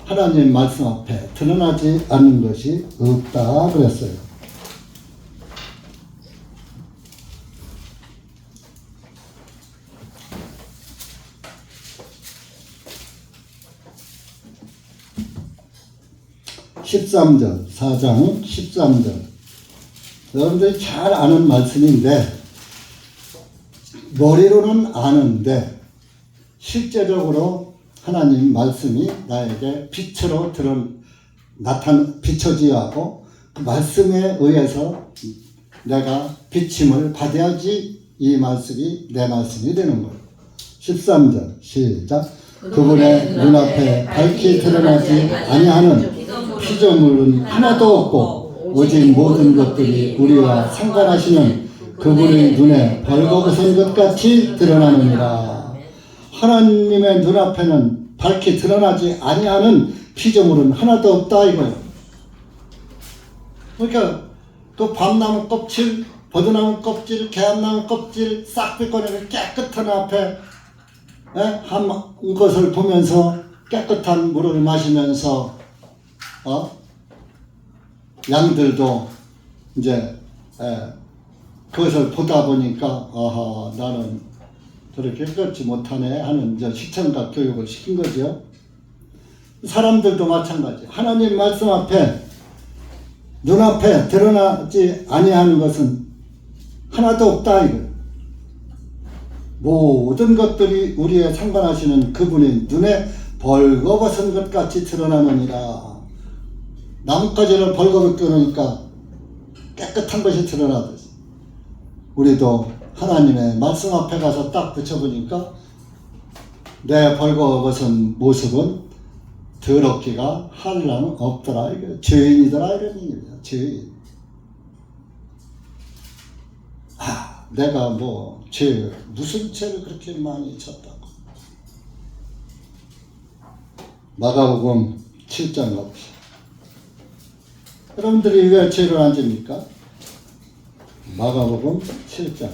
하나님 말씀 앞에 드러나지 않는 것이 없다 그랬어요. (13절) 4장 13절 여러분들이 잘 아는 말씀인데 머리로는 아는데 실제적으로 하나님 말씀이 나에게 빛으로 비춰지야 하고 그 말씀에 의해서 내가 비침을 받아야지 이 말씀이 내 말씀이 되는 거예요. 13절 시작. 그분의 눈앞에 밝히 드러나지 아니하는 피조물은 하나도 없고 오직 모든 것들이 우리와 상관하시는 그분의 눈에 벌거벗은 것 같이 드러나느니라. 하나님의 눈앞에는 밝히 드러나지 아니하는 피조물은 하나도 없다 이거예요. 그러니까 그 밤나무 껍질, 버드나무 껍질, 개암나무 껍질 싹 빗거내는 깨끗한 앞에 한 것을 보면서 깨끗한 물을 마시면서 양들도 이제 그것을 보다 보니까 나는 저렇게 깨끗지 못하네 하는 이제 시청각 교육을 시킨 거죠. 사람들도 마찬가지. 하나님 말씀 앞에 눈앞에 드러나지 아니하는 것은 하나도 없다 이거. 모든 것들이 우리의 상관하시는 그분의 눈에 벌거벗은 것 같이 드러나느니라. 나뭇가지를 벌거벗겨 놓으니까 깨끗한 것이 드러나듯이 우리도 하나님의 말씀 앞에 가서 딱 붙여보니까 내 벌거벗은 모습은 더럽기가 한량 없더라. 이게 죄인이더라 이런 얘기입니다. 죄인. 내가 무슨 죄를 그렇게 많이 졌다고. 마가복음 7장 갑시다. 여러분들이 왜 죄를 안 집니까? 마가복음 7장.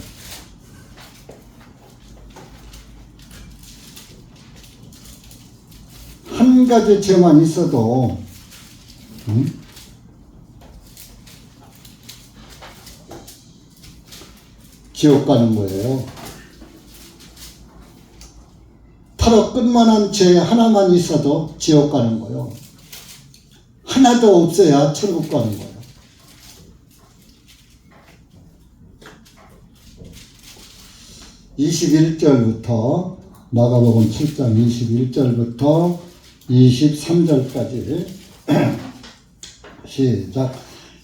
한 가지 죄만 있어도 지옥 가는 거예요. 털어 끝만한 죄 하나만 있어도 지옥 가는 거예요. 하나도 없어야 천국 가는 거예요. (21절부터) 마가복음 7장 21절부터 23절까지 시작.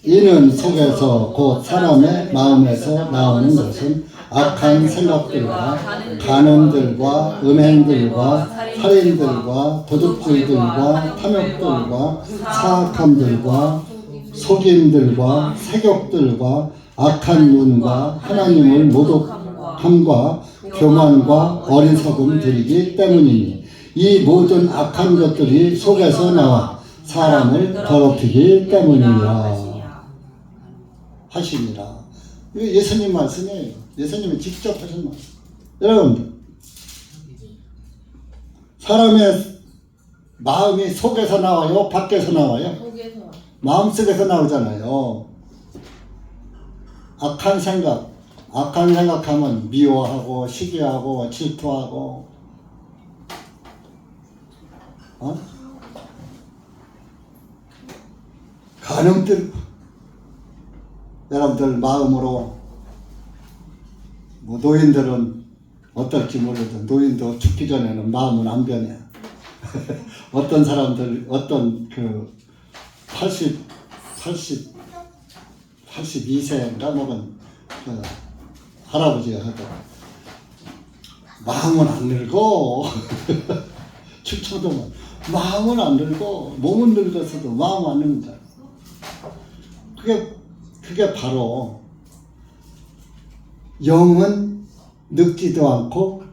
이는 속에서 곧 사람의 마음에서 나오는 것은 악한 생각들과 간음들과 음행들과 살인들과 도둑질들과 탐욕들과 사악함들과 속임들과 세욕들과 악한 눈과 하나님을 모독함과 교만과 어리석음들이기 때문이니 이 모든 악한 것들이 속에서 나와 사람을 더럽히기 때문이라 하시니라. 이거 예수님 말씀이에요. 예수님이 직접 하신 말씀. 여러분들, 사람의 마음이 속에서 나와요? 밖에서 나와요? 속에서. 마음속에서 나오잖아요. 악한 생각하면 미워하고 시기하고 질투하고 간음들. 여러분들 마음으로 뭐 노인들은 어떨지 모르죠. 노인도 죽기 전에는 마음은 안 변해. 어떤 사람들 어떤 그 82세인가 먹은 그 할아버지가 하더라고. 마음은 안 늙어. 축초도만 마음은 안 늙어. 몸은 늙었어도 마음 안 늙는다. 그게 바로 영은 늙지도 않고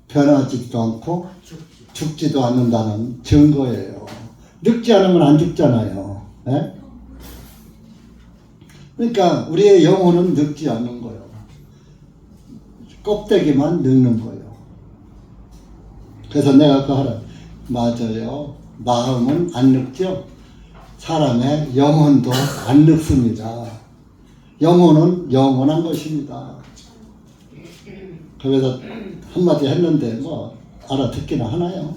변하지도 않고 죽지도 않는다는 증거예요. 늙지 않으면 안 죽잖아요. 네? 그러니까 우리의 영혼은 늙지 않는 거예요. 껍데기만 늙는 거예요. 그래서 내가 그 하라. 맞아요. 마음은 안 늙죠. 사람의 영혼도 안 늙습니다. 영혼은 영원한 것입니다. 그래서 한마디 했는데 뭐 알아듣기나 하나요?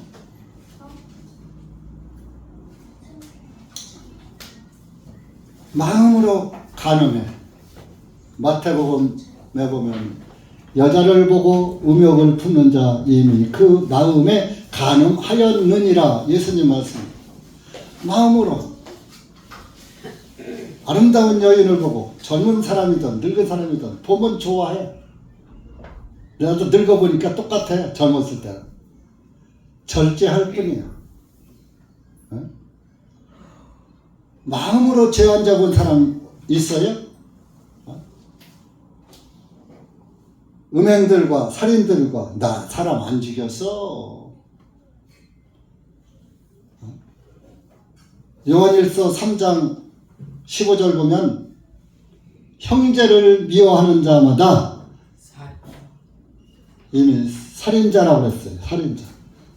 마음으로 간음해. 마태복음에 보면 여자를 보고 음욕을 품는 자 이미 그 마음에 간음하였느니라. 예수님 말씀. 마음으로 아름다운 여인을 보고 젊은 사람이든 늙은 사람이든 보면 좋아해. 나도 늙어보니까 똑같아. 젊었을 때는 절제할 뿐이야. 어? 마음으로 죄 안 잡은 사람 있어요? 어? 음행들과 살인들과 나 사람 안 죽였어. 어? 요한일서 3장 15절 보면 형제를 미워하는 자마다 이미 살인자라고 그랬어요. 살인자.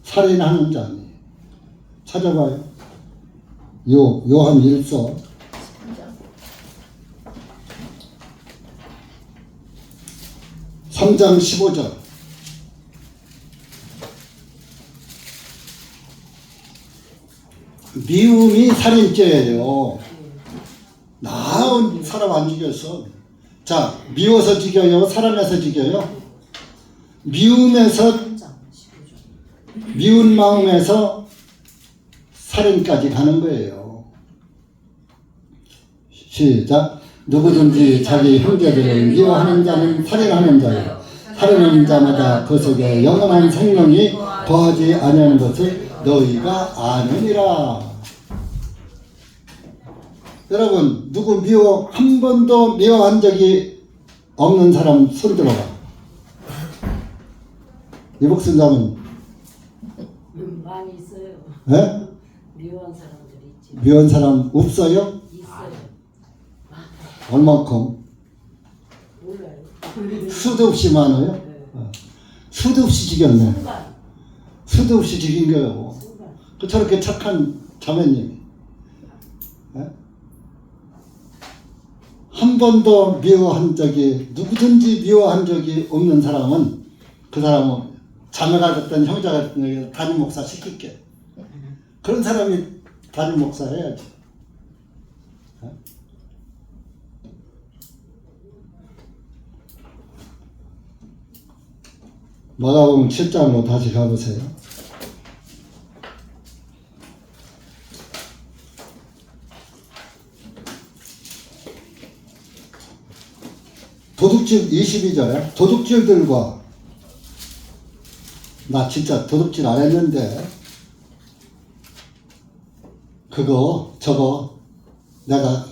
살인하는 자 아니에요. 찾아봐요. 요한 1서 3장 15절. 미움이 살인죄예요. 나은 사람 안 죽였어. 자, 미워서 죽여요? 사랑해서 죽여요? 미운 마음에서 살인까지 가는 거예요. 시작. 누구든지 자기 형제들을 미워하는 자는 살인하는 자요. 살인하는 자마다 그 속에 영원한 생명이 거하지 아니하는 것을 너희가 아느니라. 여러분, 누구 한 번도 미워한 적이 없는 사람 손 들어봐. 이 목숨자면 많이 있어요. 네? 미워한 사람들이 있지. 미워한 사람 없어요? 있어요. 얼만큼? 몰라요. 수도 없이 많아요? 네. 수도 없이 죽였네. 순간. 수도 없이 죽인 거예요. 순간. 그 저렇게 착한 자매님이. 예? 한 번도 미워한 적이, 누구든지 미워한 적이 없는 사람은 그 사람은 자매가 됐든 형제가 됐든 담임 목사 시킬게. 그런 사람이 담임 목사 해야지. 예? 마가복음 7장으로 다시 가보세요. 도둑질 22절에 도둑질들과 나 진짜 도둑질 안 했는데 그거 저거 내가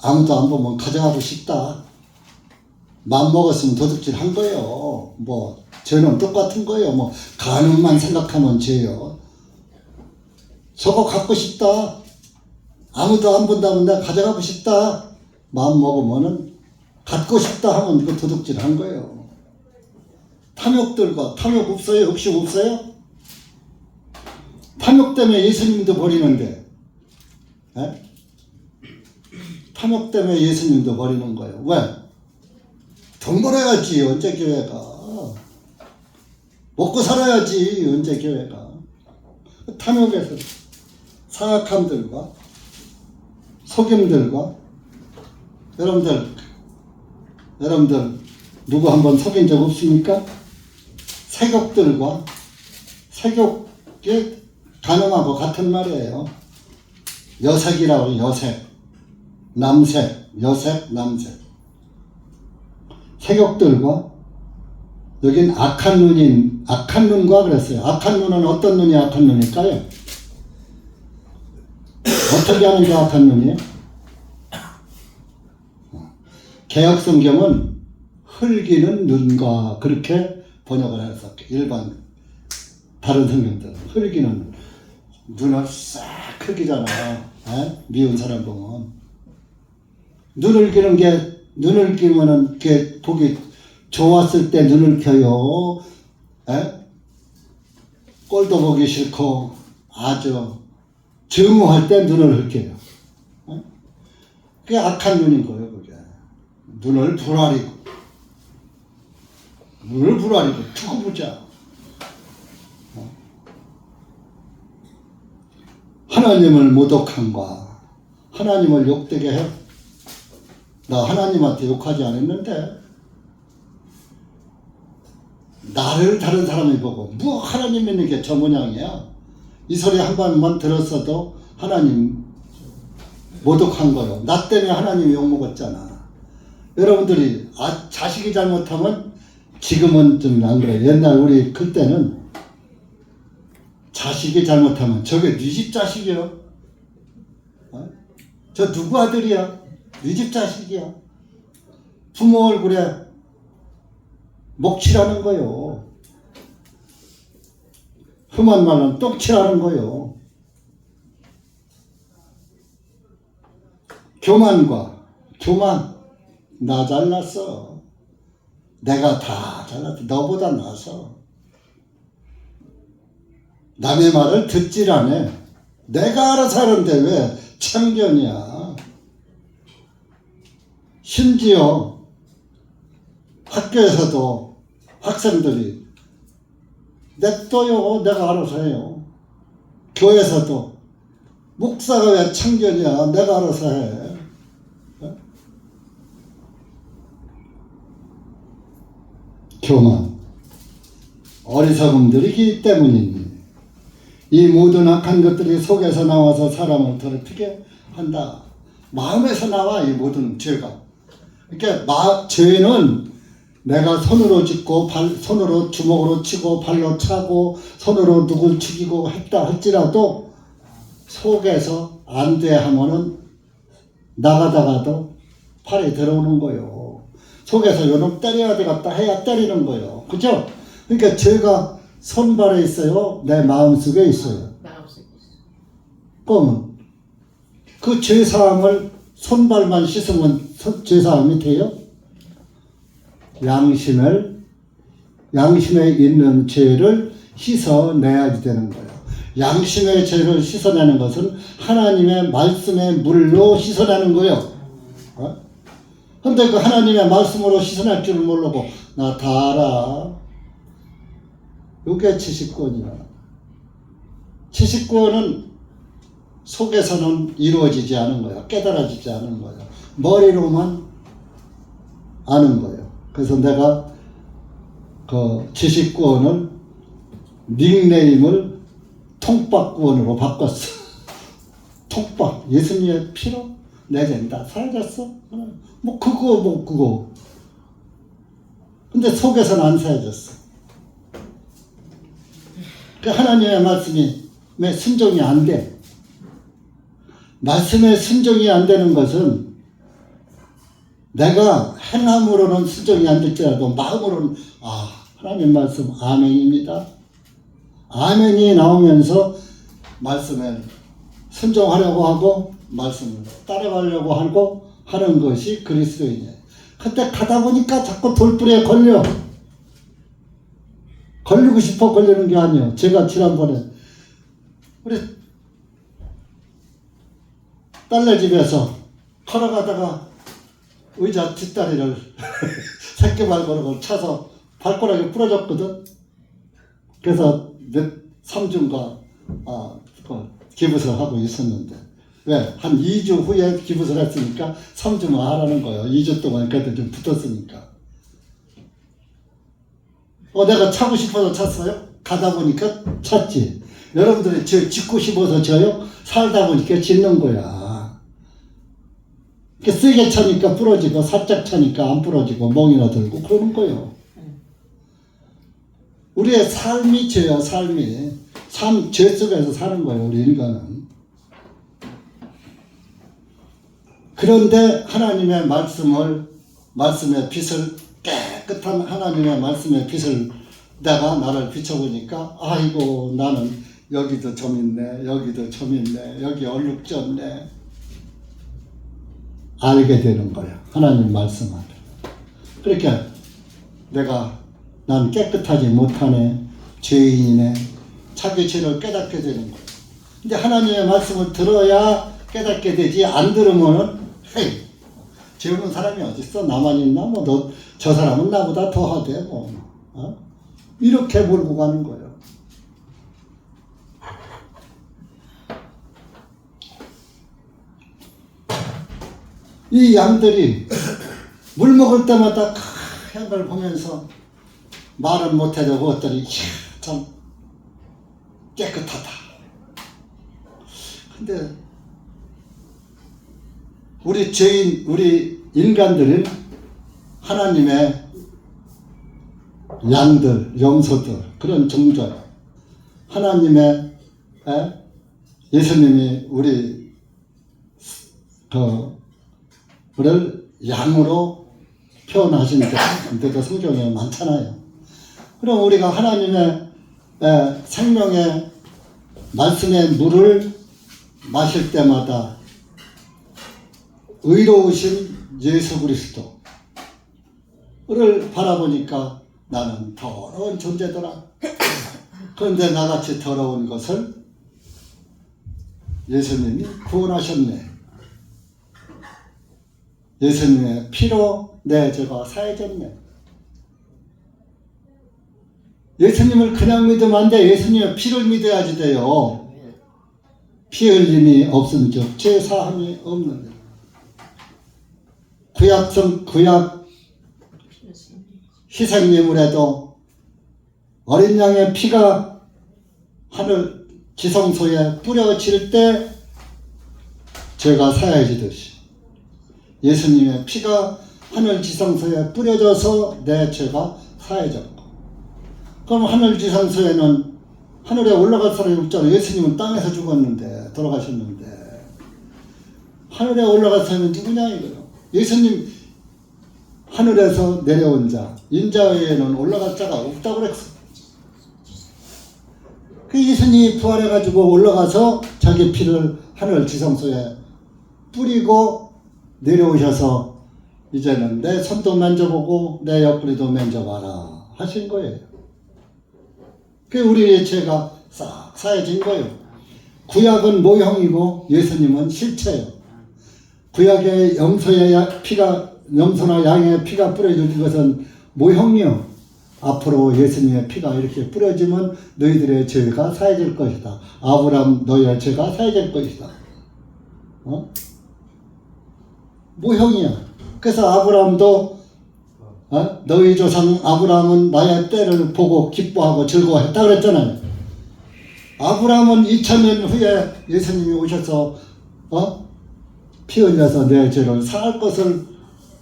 아무도 안 보면 가져가고 싶다. 맘 먹었으면 도둑질 한 거예요. 뭐 죄는 똑같은 거예요. 뭐 가능만 생각하면 죄요. 저거 갖고 싶다. 아무도 안 본다면 내가 가져가고 싶다. 마음 먹으면은 갖고 싶다 하면 이거 도둑질 한 거예요. 탐욕들과 탐욕 없어요? 욕심 없어요? 탐욕 때문에 예수님도 버리는데, 에? 탐욕 때문에 예수님도 버리는 거예요. 왜? 돈 벌어야지 언제 교회가. 먹고 살아야지 언제 교회가. 탐욕에서 사악함들과 속임들과 여러분들 누구 한번 속인 적 없습니까? 세격들과 세격이 가늠하고 같은 말이에요. 여색이라고 여색, 남색, 여색, 남색. 세격들과 여긴 악한 눈과 그랬어요. 악한 눈은 어떤 눈이 악한 눈일까요? 어떻게 하는 게 악한 눈이에요? 개혁성경은 흘기는 눈과 그렇게 번역을 해서 일반 다른 성경들은 흘기는 눈을 싹 흘기잖아. 미운 사람 보면 눈을 끼면은 게 보기 좋았을 때 눈을 켜요. 꼴도 보기 싫고 아주 증오할 때 눈을 흘겨요. 그게 악한 눈인 거예요. 그게 눈을 부라리고 두고 보자. 하나님을 모독함과 하나님을 욕되게 해. 나 하나님한테 욕하지 않았는데 나를 다른 사람이 보고 뭐 하나님 믿는 게 저 모양이야. 이 소리 한 번만 들었어도 하나님 모독한 거요. 나 때문에 하나님이 욕먹었잖아. 여러분들이 자식이 잘못하면 지금은 좀 안 그래. 옛날 우리 클 때는 자식이 잘못하면 저게 네 집 자식이요. 저 누구 아들이야? 네 집 자식이야. 부모 얼굴에 목칠하는 거요. 흠한 말은 똥칠하는 거요. 교만, 나 잘났어. 내가 다 잘났어. 너보다 나서. 남의 말을 듣질 않아. 내가 알아서 하는데 왜 참견이야. 심지어 학교에서도 학생들이 냅둬요. 내가 알아서 해요. 교회에서도 목사가 왜 참견이야. 내가 알아서 해. 교만, 어리석음들이기 때문이니 이 모든 악한 것들이 속에서 나와서 사람을 더럽히게 한다. 마음에서 나와. 이 모든 죄가. 그러니까 죄는 내가 손으로 짚고 손으로 주먹으로 치고 발로 차고 손으로 누굴 죽이고 했다 할지라도 속에서 안 돼 하면은 나가다가도 팔에 들어오는 거요. 속에서 요놈 때려야 되겠다 해야 때리는 거요. 그죠? 그러니까 죄가 손발에 있어요? 내 마음속에 있어요? 그러면 그 죄사함을 손발만 씻으면 죄사함이 돼요? 양심에 있는 죄를 씻어내야지 되는 거예요. 양심의 죄를 씻어내는 것은 하나님의 말씀의 물로 씻어내는 거예요. 근데 그 하나님의 말씀으로 씻어낼 줄을 모르고 나 다 알아. 이게 지식권이야. 지식권은 속에서는 이루어지지 않은 거예요. 깨달아지지 않은 거예요. 머리로만 아는 거예요. 그래서 내가 그 지식권을 닉네임을 통박구원으로 바꿨어. 통박. 예수님의 피로 내 죄는 다 사라졌어. 뭐 그거. 근데 속에서는 안 사라졌어. 그 하나님의 말씀이 왜 순종이 안 돼? 말씀에 순종이 안 되는 것은 내가 행함으로는 순종이 안 될지라도 마음으로는 하나님 말씀 아멘입니다. 아멘이 나오면서 말씀에 순종하려고 하고 말씀을 따라가려고 하고 하는 것이 그리스도인이에요. 그때 가다 보니까 자꾸 돌불에 걸리고 싶어 걸리는 게 아니에요. 제가 지난번에 우리 딸네 집에서 걸어가다가 의자 뒷다리를 새끼발걸음을 차서 발가락이 부러졌거든. 그래서 3주인가 기부설 하고 있었는데 왜? 한 2주 후에 기부설 했으니까 3주만 하라는 거예요. 2주 동안 그래도 좀 붙었으니까. 내가 차고 싶어서 찼어요? 가다 보니까 찼지. 여러분들이 짓고 싶어서 져요? 살다 보니까 짓는 거야. 이렇게 세게 차니까 부러지고 살짝 차니까 안 부러지고 멍이나 들고 그러는 거예요. 우리의 삶이 죄요. 죄 속에서 사는 거예요. 우리 인간은. 그런데 하나님의 말씀의 빛을 깨끗한 하나님의 말씀의 빛을 내가 나를 비춰보니까 아이고 나는 여기도 점 있네 여기 얼룩졌네 알게 되는 거야. 하나님 말씀을. 그러니까 난 깨끗하지 못하네 죄인이네 자기 죄를 깨닫게 되는 거야. 근데 하나님의 말씀을 들어야 깨닫게 되지 안 들으면은 죄 없는 사람이 어딨어? 나만 있나? 저 사람은 나보다 더하대 이렇게 몰고 가는 거예요. 이 양들이 물 먹을 때마다 하얀 걸 보면서 말은 못해도 그것들이 참 깨끗하다. 근데 우리 인간들은 하나님의 양들, 염소들 그런 종자 하나님의 예수님이 우리를 양으로 표현하신 데도 성경에 많잖아요. 그럼 우리가 하나님의 생명의 말씀의 물을 마실 때마다 의로우신 예수 그리스도를 바라보니까 나는 더러운 존재더라. 그런데 나같이 더러운 것을 예수님이 구원하셨네. 예수님의 피로 내 죄가 사해졌네. 예수님을 그냥 믿으면 안 돼. 예수님의 피를 믿어야지 돼요. 피 흘림이 없은즉 죄 사함이 없는데. 구약 희생예물에도 어린 양의 피가 하늘 지성소에 뿌려질 때 죄가 사해지듯이 예수님의 피가 하늘 지성소에 뿌려져서 내 죄가 사해졌고, 그럼 하늘 지성소에는 하늘에 올라갈 사람이 없잖아요. 예수님은 땅에서 죽었는데 돌아가셨는데 하늘에 올라갈 사람은 누구냐 이거요. 예수님 하늘에서 내려온 자, 인자 외에는 올라갈 자가 없다고 그랬어. 그 예수님이 부활해가지고 올라가서 자기 피를 하늘 지성소에 뿌리고 내려오셔서 이제는 내 손도 만져보고 내 옆구리도 만져봐라 하신 거예요. 그 우리의 죄가 싹 사해진 거예요. 구약은 모형이고 예수님은 실체예요. 구약의 염소나 양의 피가 뿌려진 것은 모형이요. 앞으로 예수님의 피가 이렇게 뿌려지면 너희들의 죄가 사해질 것이다. 아브라함 너희의 죄가 사해질 것이다. 모형이야. 그래서 아브라함도 너희 조상 아브라함은 나의 때를 보고 기뻐하고 즐거워했다 그랬잖아요. 아브라함은 2000년 후에 예수님이 오셔서 피 흘려서 내 죄를 사할 것을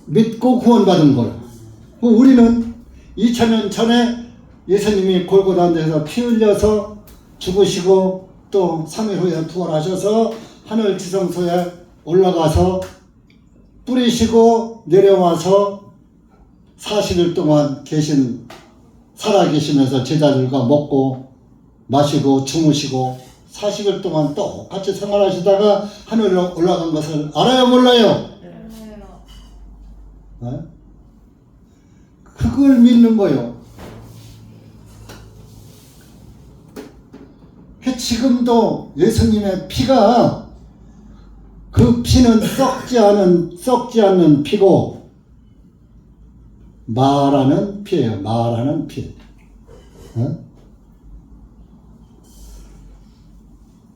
믿고 구원받은 거예요. 우리는 2000년 전에 예수님이 골고다 데서 피 흘려서 죽으시고 또 3일 후에 부활하셔서 하늘 지성소에 올라가서 뿌리시고 내려와서 40일 동안 살아계시면서 제자들과 먹고 마시고 주무시고 40일 동안 똑같이 생활하시다가 하늘로 올라간 것을 알아요 몰라요? 네? 그걸 믿는 거예요. 지금도 예수님의 피가 그 피는 썩지 않는 피고 말하는 피예요. 말하는 피.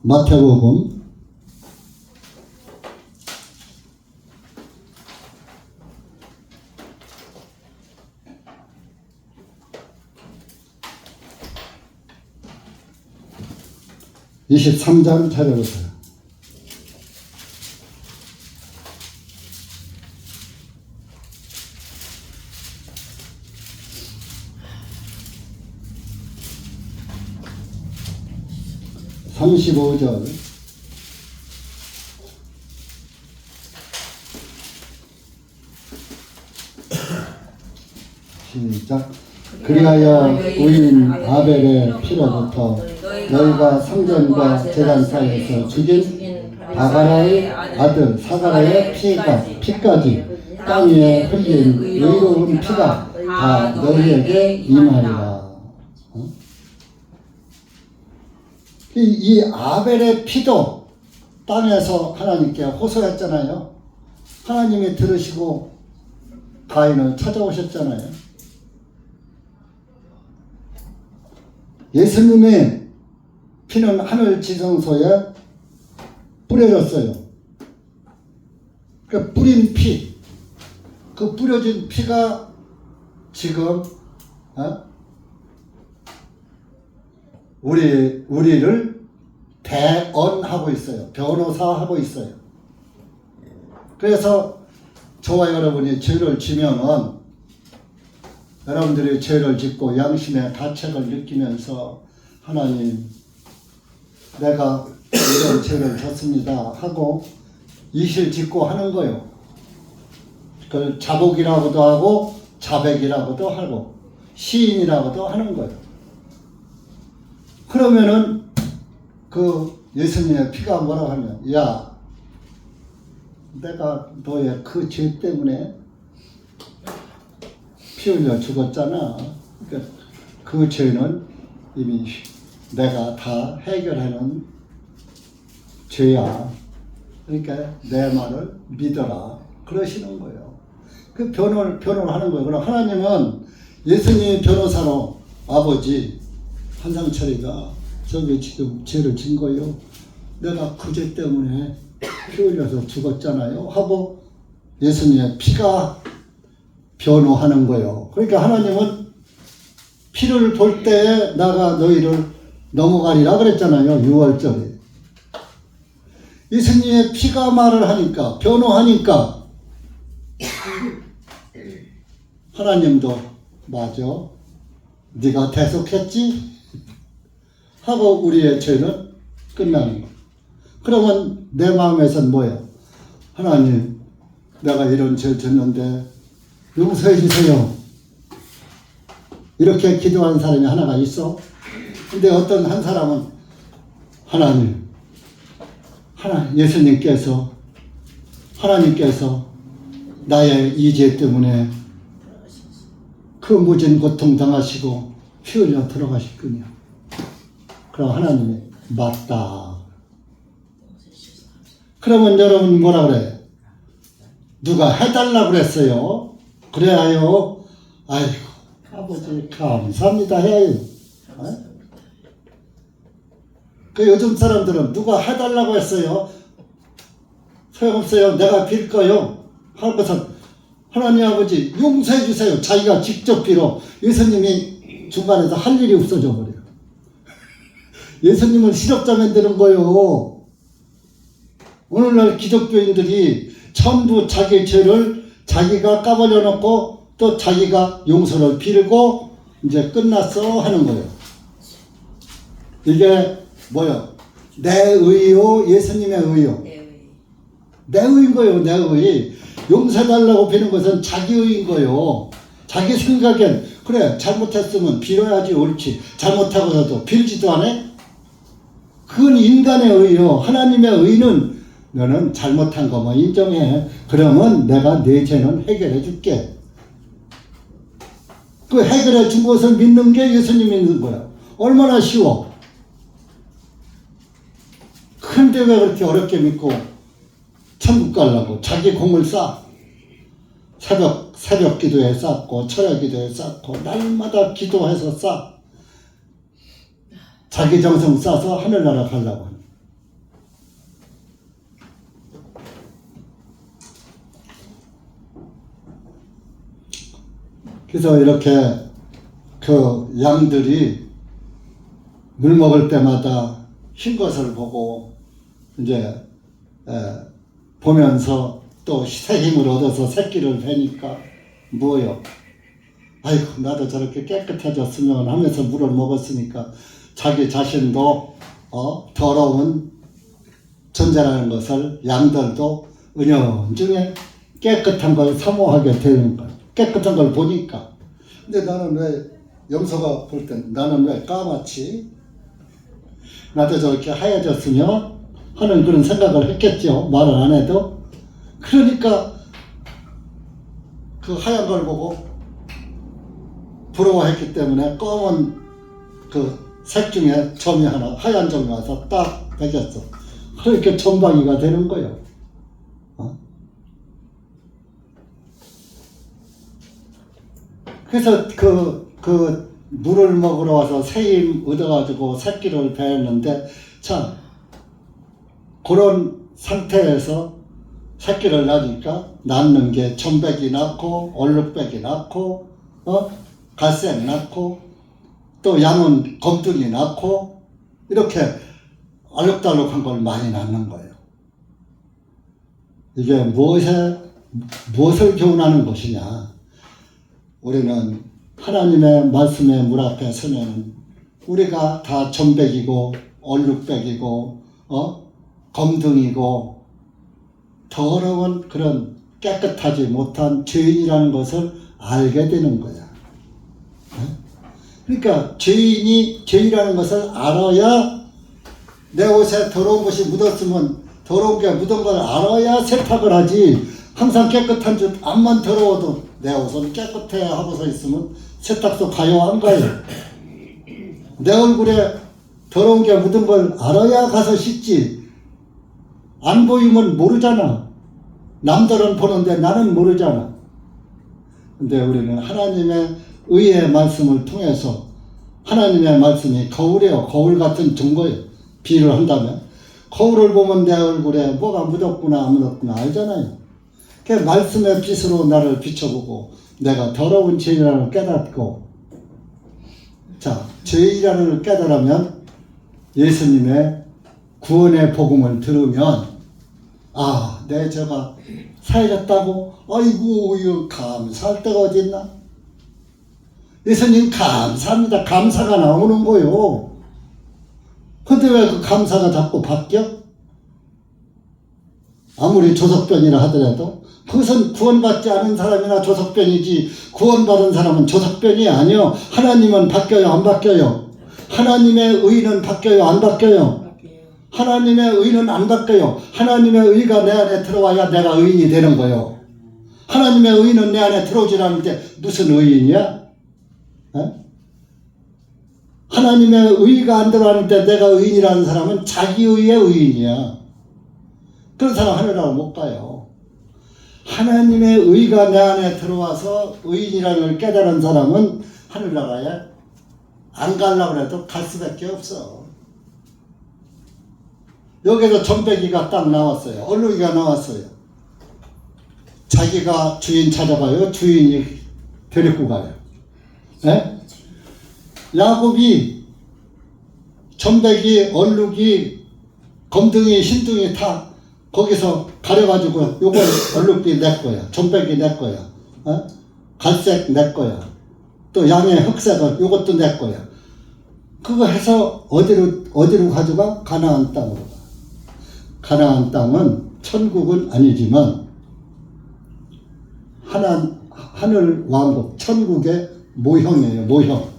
마태복음 23장 찾아보세요. (35절) 시작. 그리하여 의인 아벨의 피로부터 너희가 성전과 제단 사이에서 죽인 바가라의 아들 사가라의 피까지 땅 위에 흘린 의로운 피가 다 너희에게 임하리라. 이 아벨의 피도 땅에서 하나님께 호소했잖아요. 하나님이 들으시고 가인을 찾아오셨잖아요. 예수님의 피는 하늘 지성소에 뿌려졌어요. 그 뿌린 피, 그 뿌려진 피가 지금 우리를 대언하고 있어요. 변호사하고 있어요. 그래서 저와 여러분이 죄를 지면은 여러분들이 죄를 짓고 양심의 가책을 느끼면서 하나님 내가 이런 죄를 졌습니다 하고 이실 짓고 하는 거예요. 그걸 자복이라고도 하고 자백이라고도 하고 시인이라고도 하는 거예요. 그러면은 그 예수님의 피가 뭐라고 하면 야 내가 너의 그 죄 때문에 피 흘려 죽었잖아. 그러니까 그 죄는 이미 내가 다 해결하는 죄야. 그러니까 내 말을 믿어라. 그러시는 거예요. 그 변호를 하는 거예요. 그럼 하나님은 예수님의 변호사로 아버지 한상철이가 저기 지금 죄를 진 거예요. 내가 그 죄 때문에 피 흘려서 죽었잖아요. 하고 예수님의 피가 변호하는 거예요. 그러니까 하나님은 피를 볼 때에 나가 너희를 넘어가리라 그랬잖아요. 6월절에. 예수님의 피가 말을 하니까 변호하니까 하나님도 맞아. 네가 대속했지? 하고 우리의 죄는 끝나는 거예요. 그러면 내 마음에선 뭐예요? 하나님 내가 이런 죄를 졌는데 용서해 주세요. 이렇게 기도하는 사람이 하나가 있어. 근데 어떤 한 사람은 하나님께서 나의 이죄 때문에 그 무진 고통 당하시고 피 흘려 들어가셨군요. 그럼 하나님이 맞다. 그러면 여러분 뭐라 그래요? 누가 해달라고 그랬어요? 그래야요. 아이고 아버지 감사합니다 해야요. 그 요즘 사람들은 누가 해달라고 했어요? 소용없어요. 내가 빌 거요. 할 것은 하나님 아버지 용서해 주세요. 자기가 직접 빌어. 예수님이 중간에서 할 일이 없어져 버려요. 예수님을 실업자 만드는 거요. 오늘날 기독교인들이 전부 자기 죄를 자기가 까발려 놓고 또 자기가 용서를 빌고 이제 끝났어 하는 거예요. 이게 뭐요? 내 의요? 예수님의 의요? 내 의인 거예요. 내 의. 용서해달라고 비는 것은 자기 의인 거예요. 자기 생각엔 그래 잘못했으면 빌어야지 옳지. 잘못하고서도 빌지도 않아? 그건 인간의 의요. 하나님의 의는 너는 잘못한 거만 인정해. 그러면 내가 내 죄는 해결해 줄게. 그 해결해 준 것을 믿는 게 예수님 믿는 거야. 얼마나 쉬워. 근데 왜 그렇게 어렵게 믿고 천국 가려고 자기 공을 쌓아. 새벽 기도에 쌓고 철야 기도에 쌓고 날마다 기도해서 쌓아. 자기 정성 쌓아서 하늘나라 가려고 하는. 그래서 이렇게 그 양들이 물 먹을 때마다 흰 것을 보고 이제 보면서 또 새 힘을 얻어서 새끼를 베니까 뭐요? 아이고 나도 저렇게 깨끗해졌으면 하면서 물을 먹었으니까 자기 자신도 더러운 존재라는 것을 양들도 은연중에 깨끗한 걸 사모하게 되는 거예요. 깨끗한 걸 보니까. 근데 나는 왜 염소가 볼 땐 나는 왜 까맣지? 나도 저렇게 하얘졌으면 하는 그런 생각을 했겠죠. 말을 안 해도. 그러니까 그 하얀 걸 보고 부러워했기 때문에 검은 그 색 중에 점이 하나 하얀 점이 와서 딱 베겼어. 그렇게 점박이가 되는 거예요. 그래서 그 물을 먹으러 와서 새힘 얻어가지고 새끼를 베었는데 참 그런 상태에서 새끼를 낳으니까 낳는 게 점백이 낳고 얼룩백이 낳고 갈색 낳고 또 양은 검둥이 낳고 이렇게 알록달록한 걸 많이 낳는 거예요. 이게 무엇을 교훈하는 것이냐? 우리는 하나님의 말씀의 물 앞에 서면 우리가 다 점백이고 얼룩백이고 검둥이고 더러운 그런 깨끗하지 못한 죄인이라는 것을 알게 되는 거야. 그러니까 죄인이라는 것을 알아야 내 옷에 더러운 것이 묻었으면 더러운 게 묻은 걸 알아야 세탁을 하지. 항상 깨끗한 줄 암만 더러워도 내 옷은 깨끗해 하고서 있으면 세탁소 가요 안 가요? 내 얼굴에 더러운 게 묻은 걸 알아야 가서 씻지. 안 보이면 모르잖아. 남들은 보는데 나는 모르잖아. 근데 우리는 하나님의 의의 말씀을 통해서 하나님의 말씀이 거울이에요. 거울 같은 증거예요. 비유를 한다면 거울을 보면 내 얼굴에 뭐가 묻었구나 안 묻었구나 알잖아요. 그 말씀의 빛으로 나를 비춰보고 내가 더러운 죄인이라는 걸 깨닫고 자 죄인이라는 걸 깨달으면 예수님의 구원의 복음을 들으면 내 죄가 사해졌다고? 아이고 이거 감사할 데가 어디 있나? 예수님 감사합니다. 감사가 나오는 거요. 근데 왜 그 감사가 자꾸 바뀌어? 아무리 조석변이라 하더라도 그것은 구원받지 않은 사람이나 조석변이지 구원받은 사람은 조석변이 아니요. 하나님은 바뀌어요 안 바뀌어요? 하나님의 의는 바뀌어요 안 바뀌어요? 하나님의 의는 안 바뀌어요. 하나님의 의가 내 안에 들어와야 내가 의인이 되는 거예요. 하나님의 의는 내 안에 들어오질 않는데 무슨 의인이야? 에? 하나님의 의가 안 들어왔는데 내가 의인이라는 사람은 자기 의의 의인이야. 그런 사람 하늘나라 못 가요. 하나님의 의가 내 안에 들어와서 의인이라는 걸 깨달은 사람은 하늘나라에 안 가려고 해도 갈 수밖에 없어. 여기서 전배기가 딱 나왔어요. 얼룩이가 나왔어요. 자기가 주인 찾아가요. 주인이 데리고 가요. 에? 야곱이 전배기, 얼룩이, 검둥이, 흰둥이 다 거기서 가려가지고 요거 얼룩이 내 거야. 전배기 내 거야. 어? 갈색 내 거야. 또 양의 흑색은 요것도 내 거야. 그거 해서 어디로 가져가? 가나안 땅으로 가. 가나안 땅은 천국은 아니지만 하늘 왕국, 천국의 모형이에요. 모형.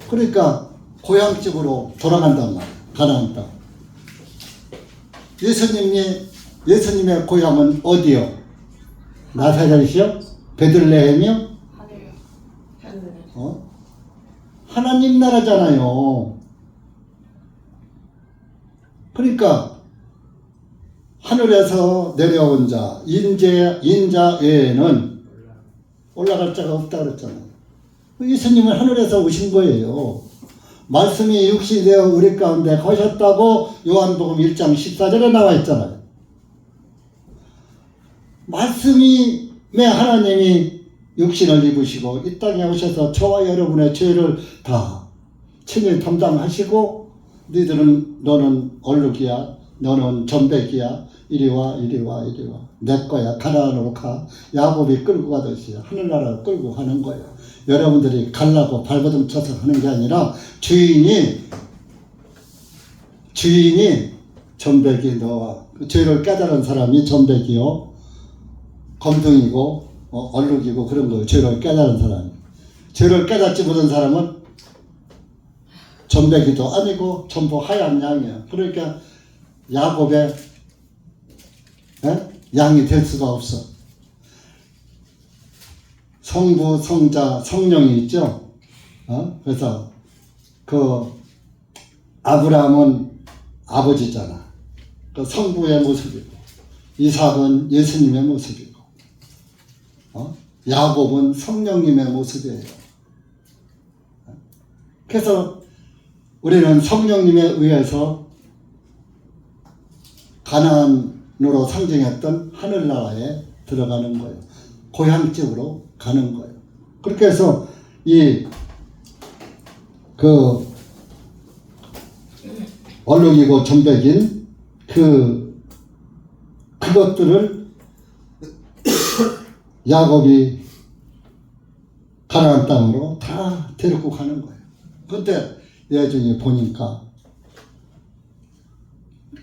그러니까 고향집으로 돌아간단 말이에요. 가나안 땅. 예수님의 고향은 어디요? 나사렛이요? 베들레헴이요? 하늘이요. 하나님 나라잖아요. 그러니까 하늘에서 내려온 자, 인자 외에는 올라갈 자가 없다 그랬잖아요. 예수님은 하늘에서 오신 거예요. 말씀이 육신이 되어 우리 가운데 거셨다고 요한복음 1장 14절에 나와 있잖아요. 말씀이 하나님이 육신을 입으시고 이 땅에 오셔서 저와 여러분의 죄를 다 친히 담당하시고 너는 얼룩이야, 너는 전배기야, 이리와 내 거야, 가나안으로 가. 야곱이 끌고 가듯이 하늘나라를 끌고 가는 거예요. 여러분들이 가려고 발버둥 쳐서 하는 게 아니라 주인이 전배기 너와 죄를 깨달은 사람이 전배기요, 검둥이고 얼룩이고 그런 거예요. 죄를 깨달은 사람이. 죄를 깨닫지 못한 사람은 전배기도 아니고 전부 하얀 양이야. 그러니까 야곱의 양이 될 수가 없어. 성부, 성자, 성령이 있죠. 그래서 그 아브라함은 아버지잖아. 그 성부의 모습이고, 이삭은 예수님의 모습이고, 야곱은 성령님의 모습이에요. 그래서 우리는 성령님에 의해서 가나안으로 상징했던 하늘나라에 들어가는 거예요. 고향집으로 가는 거예요. 그렇게 해서 얼룩이고 전배기인 그것들을 야곱이 가나안 땅으로 다 데리고 가는 거예요. 그런데 예중에 보니까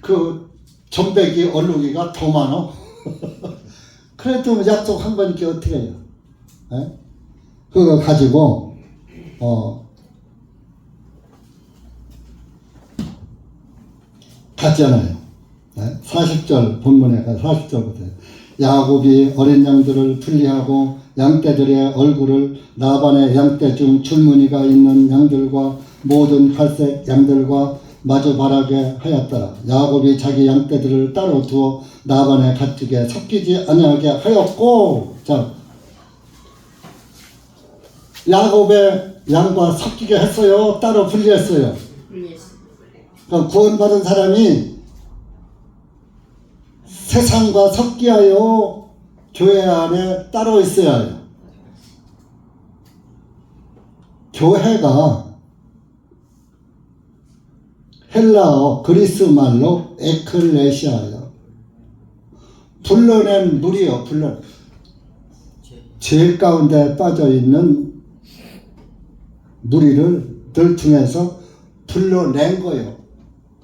그 전배기 얼룩이가 더 많아. 그래도 약속한 거니까 어떻게 해요? 그거 가지고 갔잖아요. 40절 본문에 40절부터 야곱이 어린 양들을 분리하고 양떼들의 얼굴을 라반의 양떼 중 줄무늬가 있는 양들과 모든 갈색 양들과 마주 바라게 하였더라. 야곱이 자기 양떼들을 따로 두어 라반의 가축에 섞이지 아니하게 하였고, 자, 야곱의 양과 섞이게 했어요? 따로 분리했어요? 그러니까 구원받은 사람이 세상과 섞이하여 교회 안에 따로 있어야 해요. 교회가 헬라어 그리스 말로 에클레시아예요. 불러낸 물이요. 죄 가운데 빠져있는 무리를 들 중에서 불러낸 거예요.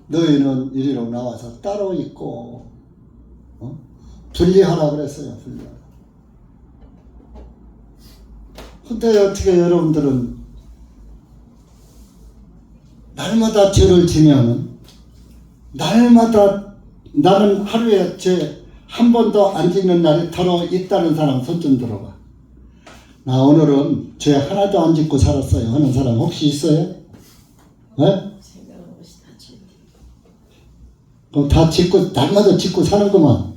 너희는 이리로 나와서 따로 있고, 분리하라 그랬어요. 분리하라. 근데 어떻게 여러분들은 날마다 죄를 지면은, 날마다 나는 하루에 죄 한 번도 안 짓는 날이 더러 있다는 사람 손 좀 들어봐. 나 오늘은 죄 하나도 안 짓고 살았어요 하는 사람 혹시 있어요? 네? 그럼 다 짓고 날마다 짓고 사는구만.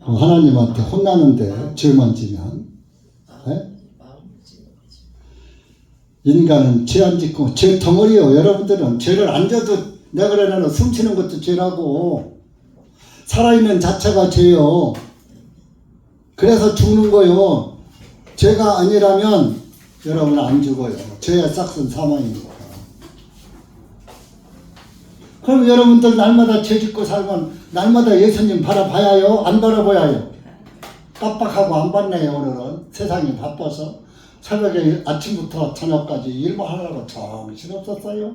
하나님한테 혼나는데 죄만 지면. 네? 인간은 죄 안 짓고 죄 덩어리요. 여러분들은 죄를 안 져도 내가 그러는 숨쉬는 것도 죄라고. 살아있는 자체가 죄요. 그래서 죽는 거요. 죄가 아니라면 여러분 안 죽어요. 죄의 싹은 사망입니다. 그럼 여러분들 날마다 죄 짓고 살면 날마다 예수님 바라봐야 해요? 안 바라봐야 해요? 깜빡하고 안 봤네요. 오늘은 세상이 바빠서 새벽에 아침부터 저녁까지 일만 하려고 정신없었어요.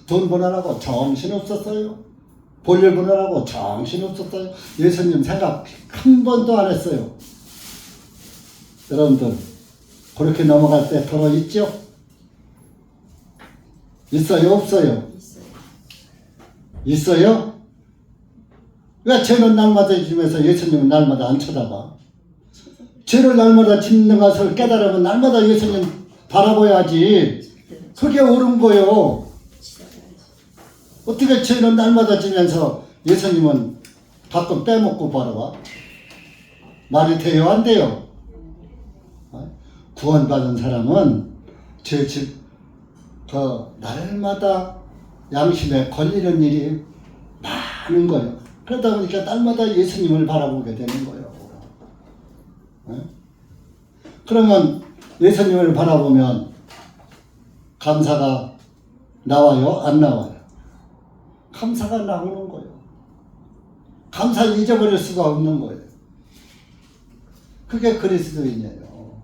돈 벌으라고 정신없었어요. 볼일 보느라고 정신없었어요. 예수님 생각 한 번도 안 했어요. 여러분들 그렇게 넘어갈 때 더러 있죠? 있어요? 없어요? 있어요? 왜 죄는 날마다 지면서 예수님은 날마다 안 쳐다봐? 죄를 날마다 짓는 것을 깨달으면 날마다 예수님 바라봐야지. 그게 옳은 거요. 어떻게 죄는 날마다 지면서 예수님은 가끔 빼먹고 바라봐? 말이 돼요? 안 돼요? 구원받은 사람은 날마다 양심에 걸리는 일이 많은 거예요. 그러다 보니까 날마다 예수님을 바라보게 되는 거예요. 그러면 예수님을 바라보면 감사가 나와요? 안 나와요? 감사가 나오는 거예요. 감사를 잊어버릴 수가 없는 거예요. 그게 그리스도인이에요.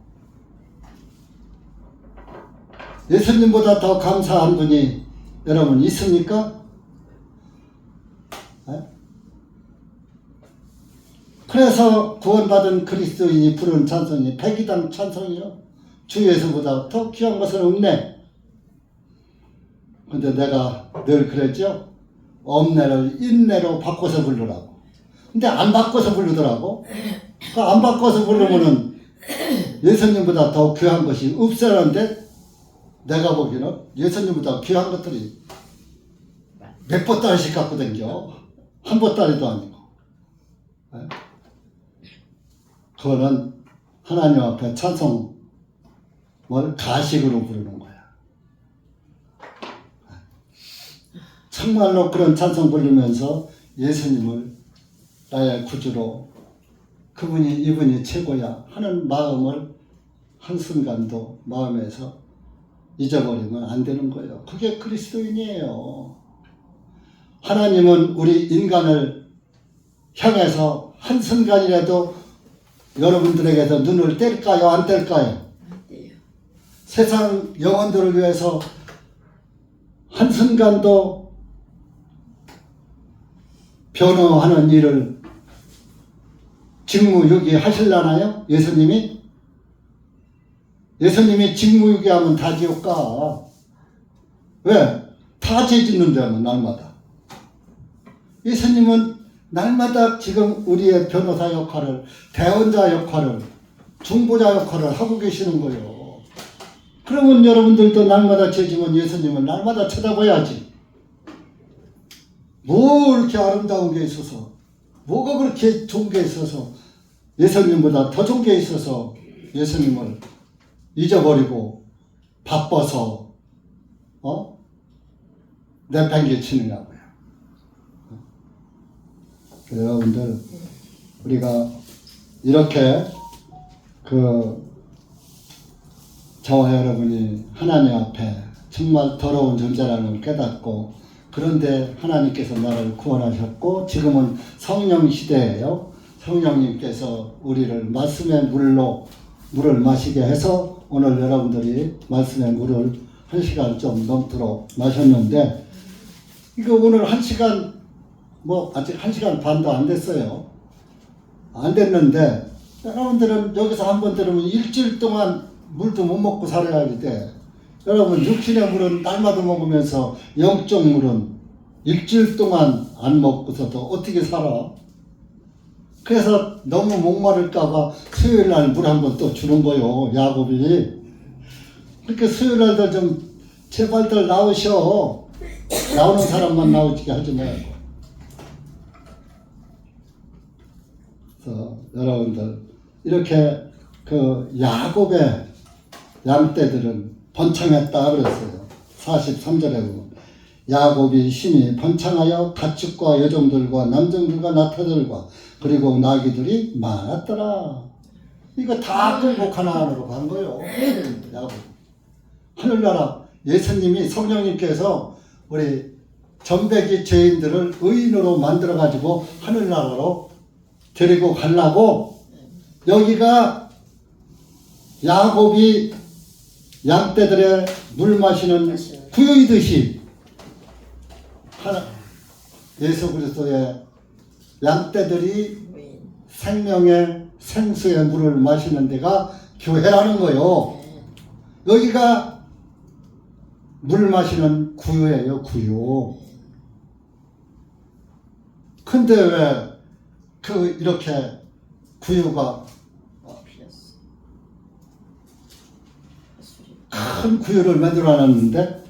예수님보다 더 감사한 분이 여러분 있습니까? 네? 그래서 구원받은 그리스도인이 부른 찬송이 백이당 찬송이요. 주 예수보다 더 귀한 것은 없네. 근데 내가 늘 그랬죠. 없네를 인내로 바꿔서 부르라고. 근데 안 바꿔서 부르더라고. 안 바꿔서 부르면은 예수님보다 더 귀한 것이 없어라는데 내가 보기에는 예수님보다 귀한 것들이 몇 보따리씩 갖고 댕겨. 한 보따리도 아니고. 그거는 하나님 앞에 찬송을 가식으로 부르는 거야. 정말로 그런 찬송 부르면서 예수님을 나의 구주로 이분이 최고야 하는 마음을 한순간도 마음에서 잊어버리면 안 되는 거예요. 그게 그리스도인이에요. 하나님은 우리 인간을 향해서 한순간이라도 여러분들에게서 눈을 뗄까요? 안 뗄까요? 안 떼요. 세상 영혼들을 위해서 한순간도 변호하는 일을 직무유기 하실라나요? 예수님이? 예수님이 직무유기하면 다 지옥 가. 왜? 다 죄 짓는다면 날마다. 예수님은 날마다 지금 우리의 변호사 역할을, 대언자 역할을, 중보자 역할을 하고 계시는 거예요. 그러면 여러분들도 날마다 죄 지면 예수님을 날마다 쳐다봐야지. 뭐 이렇게 아름다운 게 있어서, 뭐가 그렇게 좋은 게 있어서, 예수님보다 더 좋은 게 있어서 예수님을 잊어버리고 바빠서 내팽개치느냐고요. 여러분들 우리가 이렇게 저와 여러분이 하나님 앞에 정말 더러운 존재라는 걸 깨닫고, 그런데 하나님께서 나를 구원하셨고 지금은 성령 시대예요. 성령님께서 우리를 말씀의 물을 마시게 해서 오늘 여러분들이 말씀의 물을 1시간 좀 넘도록 마셨는데, 이거 오늘 1시간 아직 1시간 반도 안 됐어요. 안 됐는데 여러분들은 여기서 한번 들으면 일주일 동안 물도 못 먹고 살아야 돼. 여러분 육신의 물은 날마다 먹으면서 영적 물은 일주일 동안 안 먹고서도 어떻게 살아? 그래서 너무 목마를까봐 수요일 날 물 한 번 또 주는 거요, 야곱이. 그렇게 수요일 날도 좀 제발들 나오셔. 나오는 사람만 나오지게 하지 말고. 그래서 여러분들 이렇게 그 야곱의 양떼들은 번창했다 그랬어요. 43절에 보면 야곱이 심히 번창하여 가축과 여종들과 남종들과 나타들과 그리고 나귀들이 많았더라. 이거 다 끌고 가나안으로 간 거예요. 야곱. 하늘나라 예수님이 성령님께서 우리 전배기 죄인들을 의인으로 만들어 가지고 하늘나라로 데리고 가려고 여기가 야곱이 양떼들의 물 마시는 구유이듯이 예수 그리스도의 양떼들이 생명의 생수의 물을 마시는 데가 교회라는 거요. 여기가 물 마시는 구유예요, 구유. 근데 왜 이렇게 구유가 큰 구유를 만들어 놨는데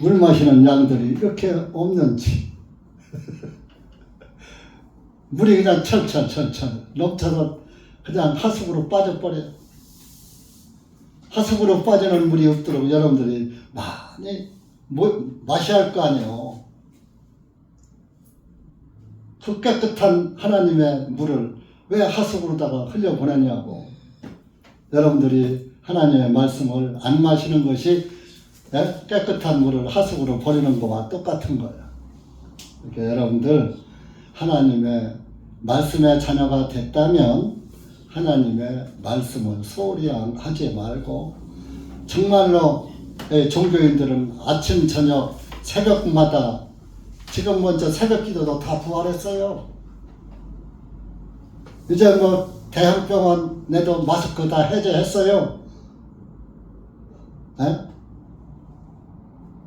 물 마시는 양들이 이렇게 없는지. 물이 그냥 철철 넘쳐서 그냥 하수구로 빠져버려요. 하수구로 빠지는 물이 없도록 여러분들이 많이 마셔야 할 거 아니에요. 그 깨끗한 하나님의 물을 왜 하수구로다가 흘려보내냐고. 여러분들이 하나님의 말씀을 안 마시는 것이 깨끗한 물을 하수구로 버리는 것과 똑같은 거예요. 그러니까 여러분들 하나님의 말씀의 자녀가 됐다면 하나님의 말씀을 소홀히 하지 말고 정말로 종교인들은 아침 저녁 새벽마다 지금 먼저 새벽 기도도 다 부활했어요. 이제 뭐 대형병원에도 마스크 다 해제했어요. 에?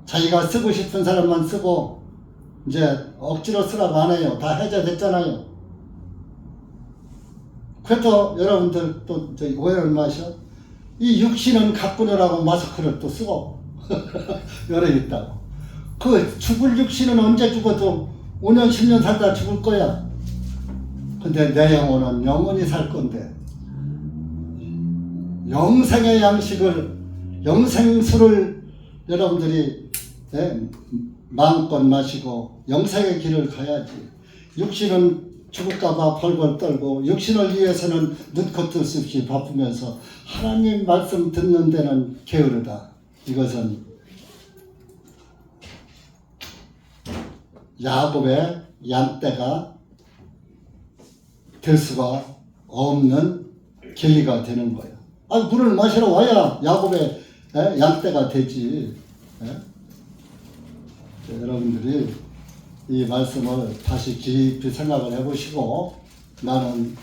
자기가 쓰고 싶은 사람만 쓰고 이제 억지로 쓰라고 안 해요. 다 해제됐잖아요. 그래도 여러분들 또 오해를 마셔. 이 육신은 가꾸느라고 마스크를 또 쓰고 여러 있다고. 그 죽을 육신은 언제 죽어도 5년 10년 살다 죽을 거야. 근데 내 영혼은 영원히 살 건데 영생의 양식을 영생수를 여러분들이 마음껏 마시고 영생의 길을 가야지. 육신은 죽을까봐 벌벌 떨고 육신을 위해서는 눈코 뜰 수 없이 바쁘면서 하나님 말씀 듣는 데는 게으르다. 이것은 야곱의 양떼가 될 수가 없는 계기가 되는 거예요. 물을 마시러 와야 야곱의 양떼가 되지. 여러분들이 이 말씀을 다시 깊이 생각을 해보시고 나는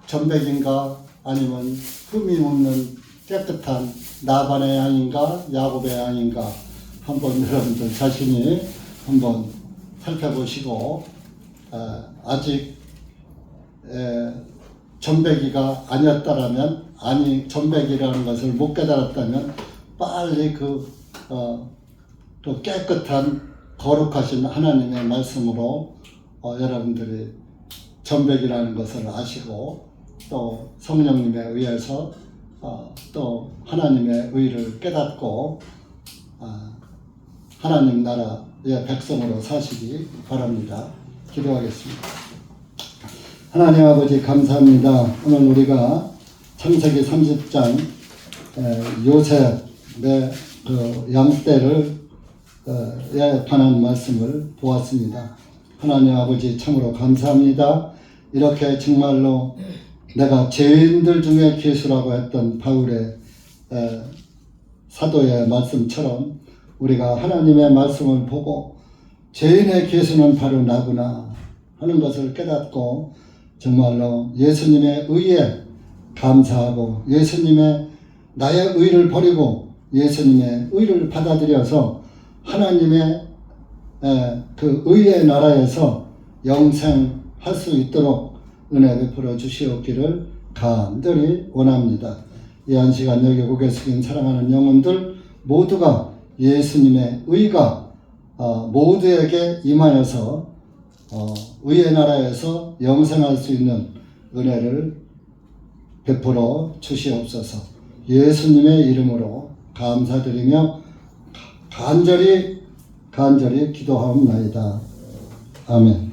전백인가 아니면 흠이 없는 깨끗한 나반의 양인가 야곱의 양인가 한번 여러분들 자신이 한번 살펴보시고 아직 전백이가 아니었다라면 전백이라는 것을 못 깨달았다면 빨리 그 깨끗한 거룩하신 하나님의 말씀으로 여러분들이 전백이라는 것을 아시고 또 성령님에 의해서 또 하나님의 의를 깨닫고 하나님 나라의 백성으로 사시기 바랍니다. 기도하겠습니다. 하나님 아버지 감사합니다. 오늘 우리가 창세기 30장 요셉의 그 양떼를 에 관한 말씀을 보았습니다. 하나님 아버지 참으로 감사합니다. 이렇게 정말로 내가 죄인들 중에 괴수라고 했던 바울의 사도의 말씀처럼 우리가 하나님의 말씀을 보고 죄인의 괴수는 바로 나구나 하는 것을 깨닫고 정말로 예수님의 의에 감사하고 예수님의 나의 의를 버리고 예수님의 의를 받아들여서 하나님의 그 의의 나라에서 영생할 수 있도록 은혜 베풀어 주시옵기를 간절히 원합니다. 이 한 시간 여기 고개 숙인 사랑하는 영혼들 모두가 예수님의 의가 모두에게 임하여서 의의 나라에서 영생할 수 있는 은혜를 베풀어 주시옵소서. 예수님의 이름으로 감사드리며 간절히 기도하옵나이다. 아멘.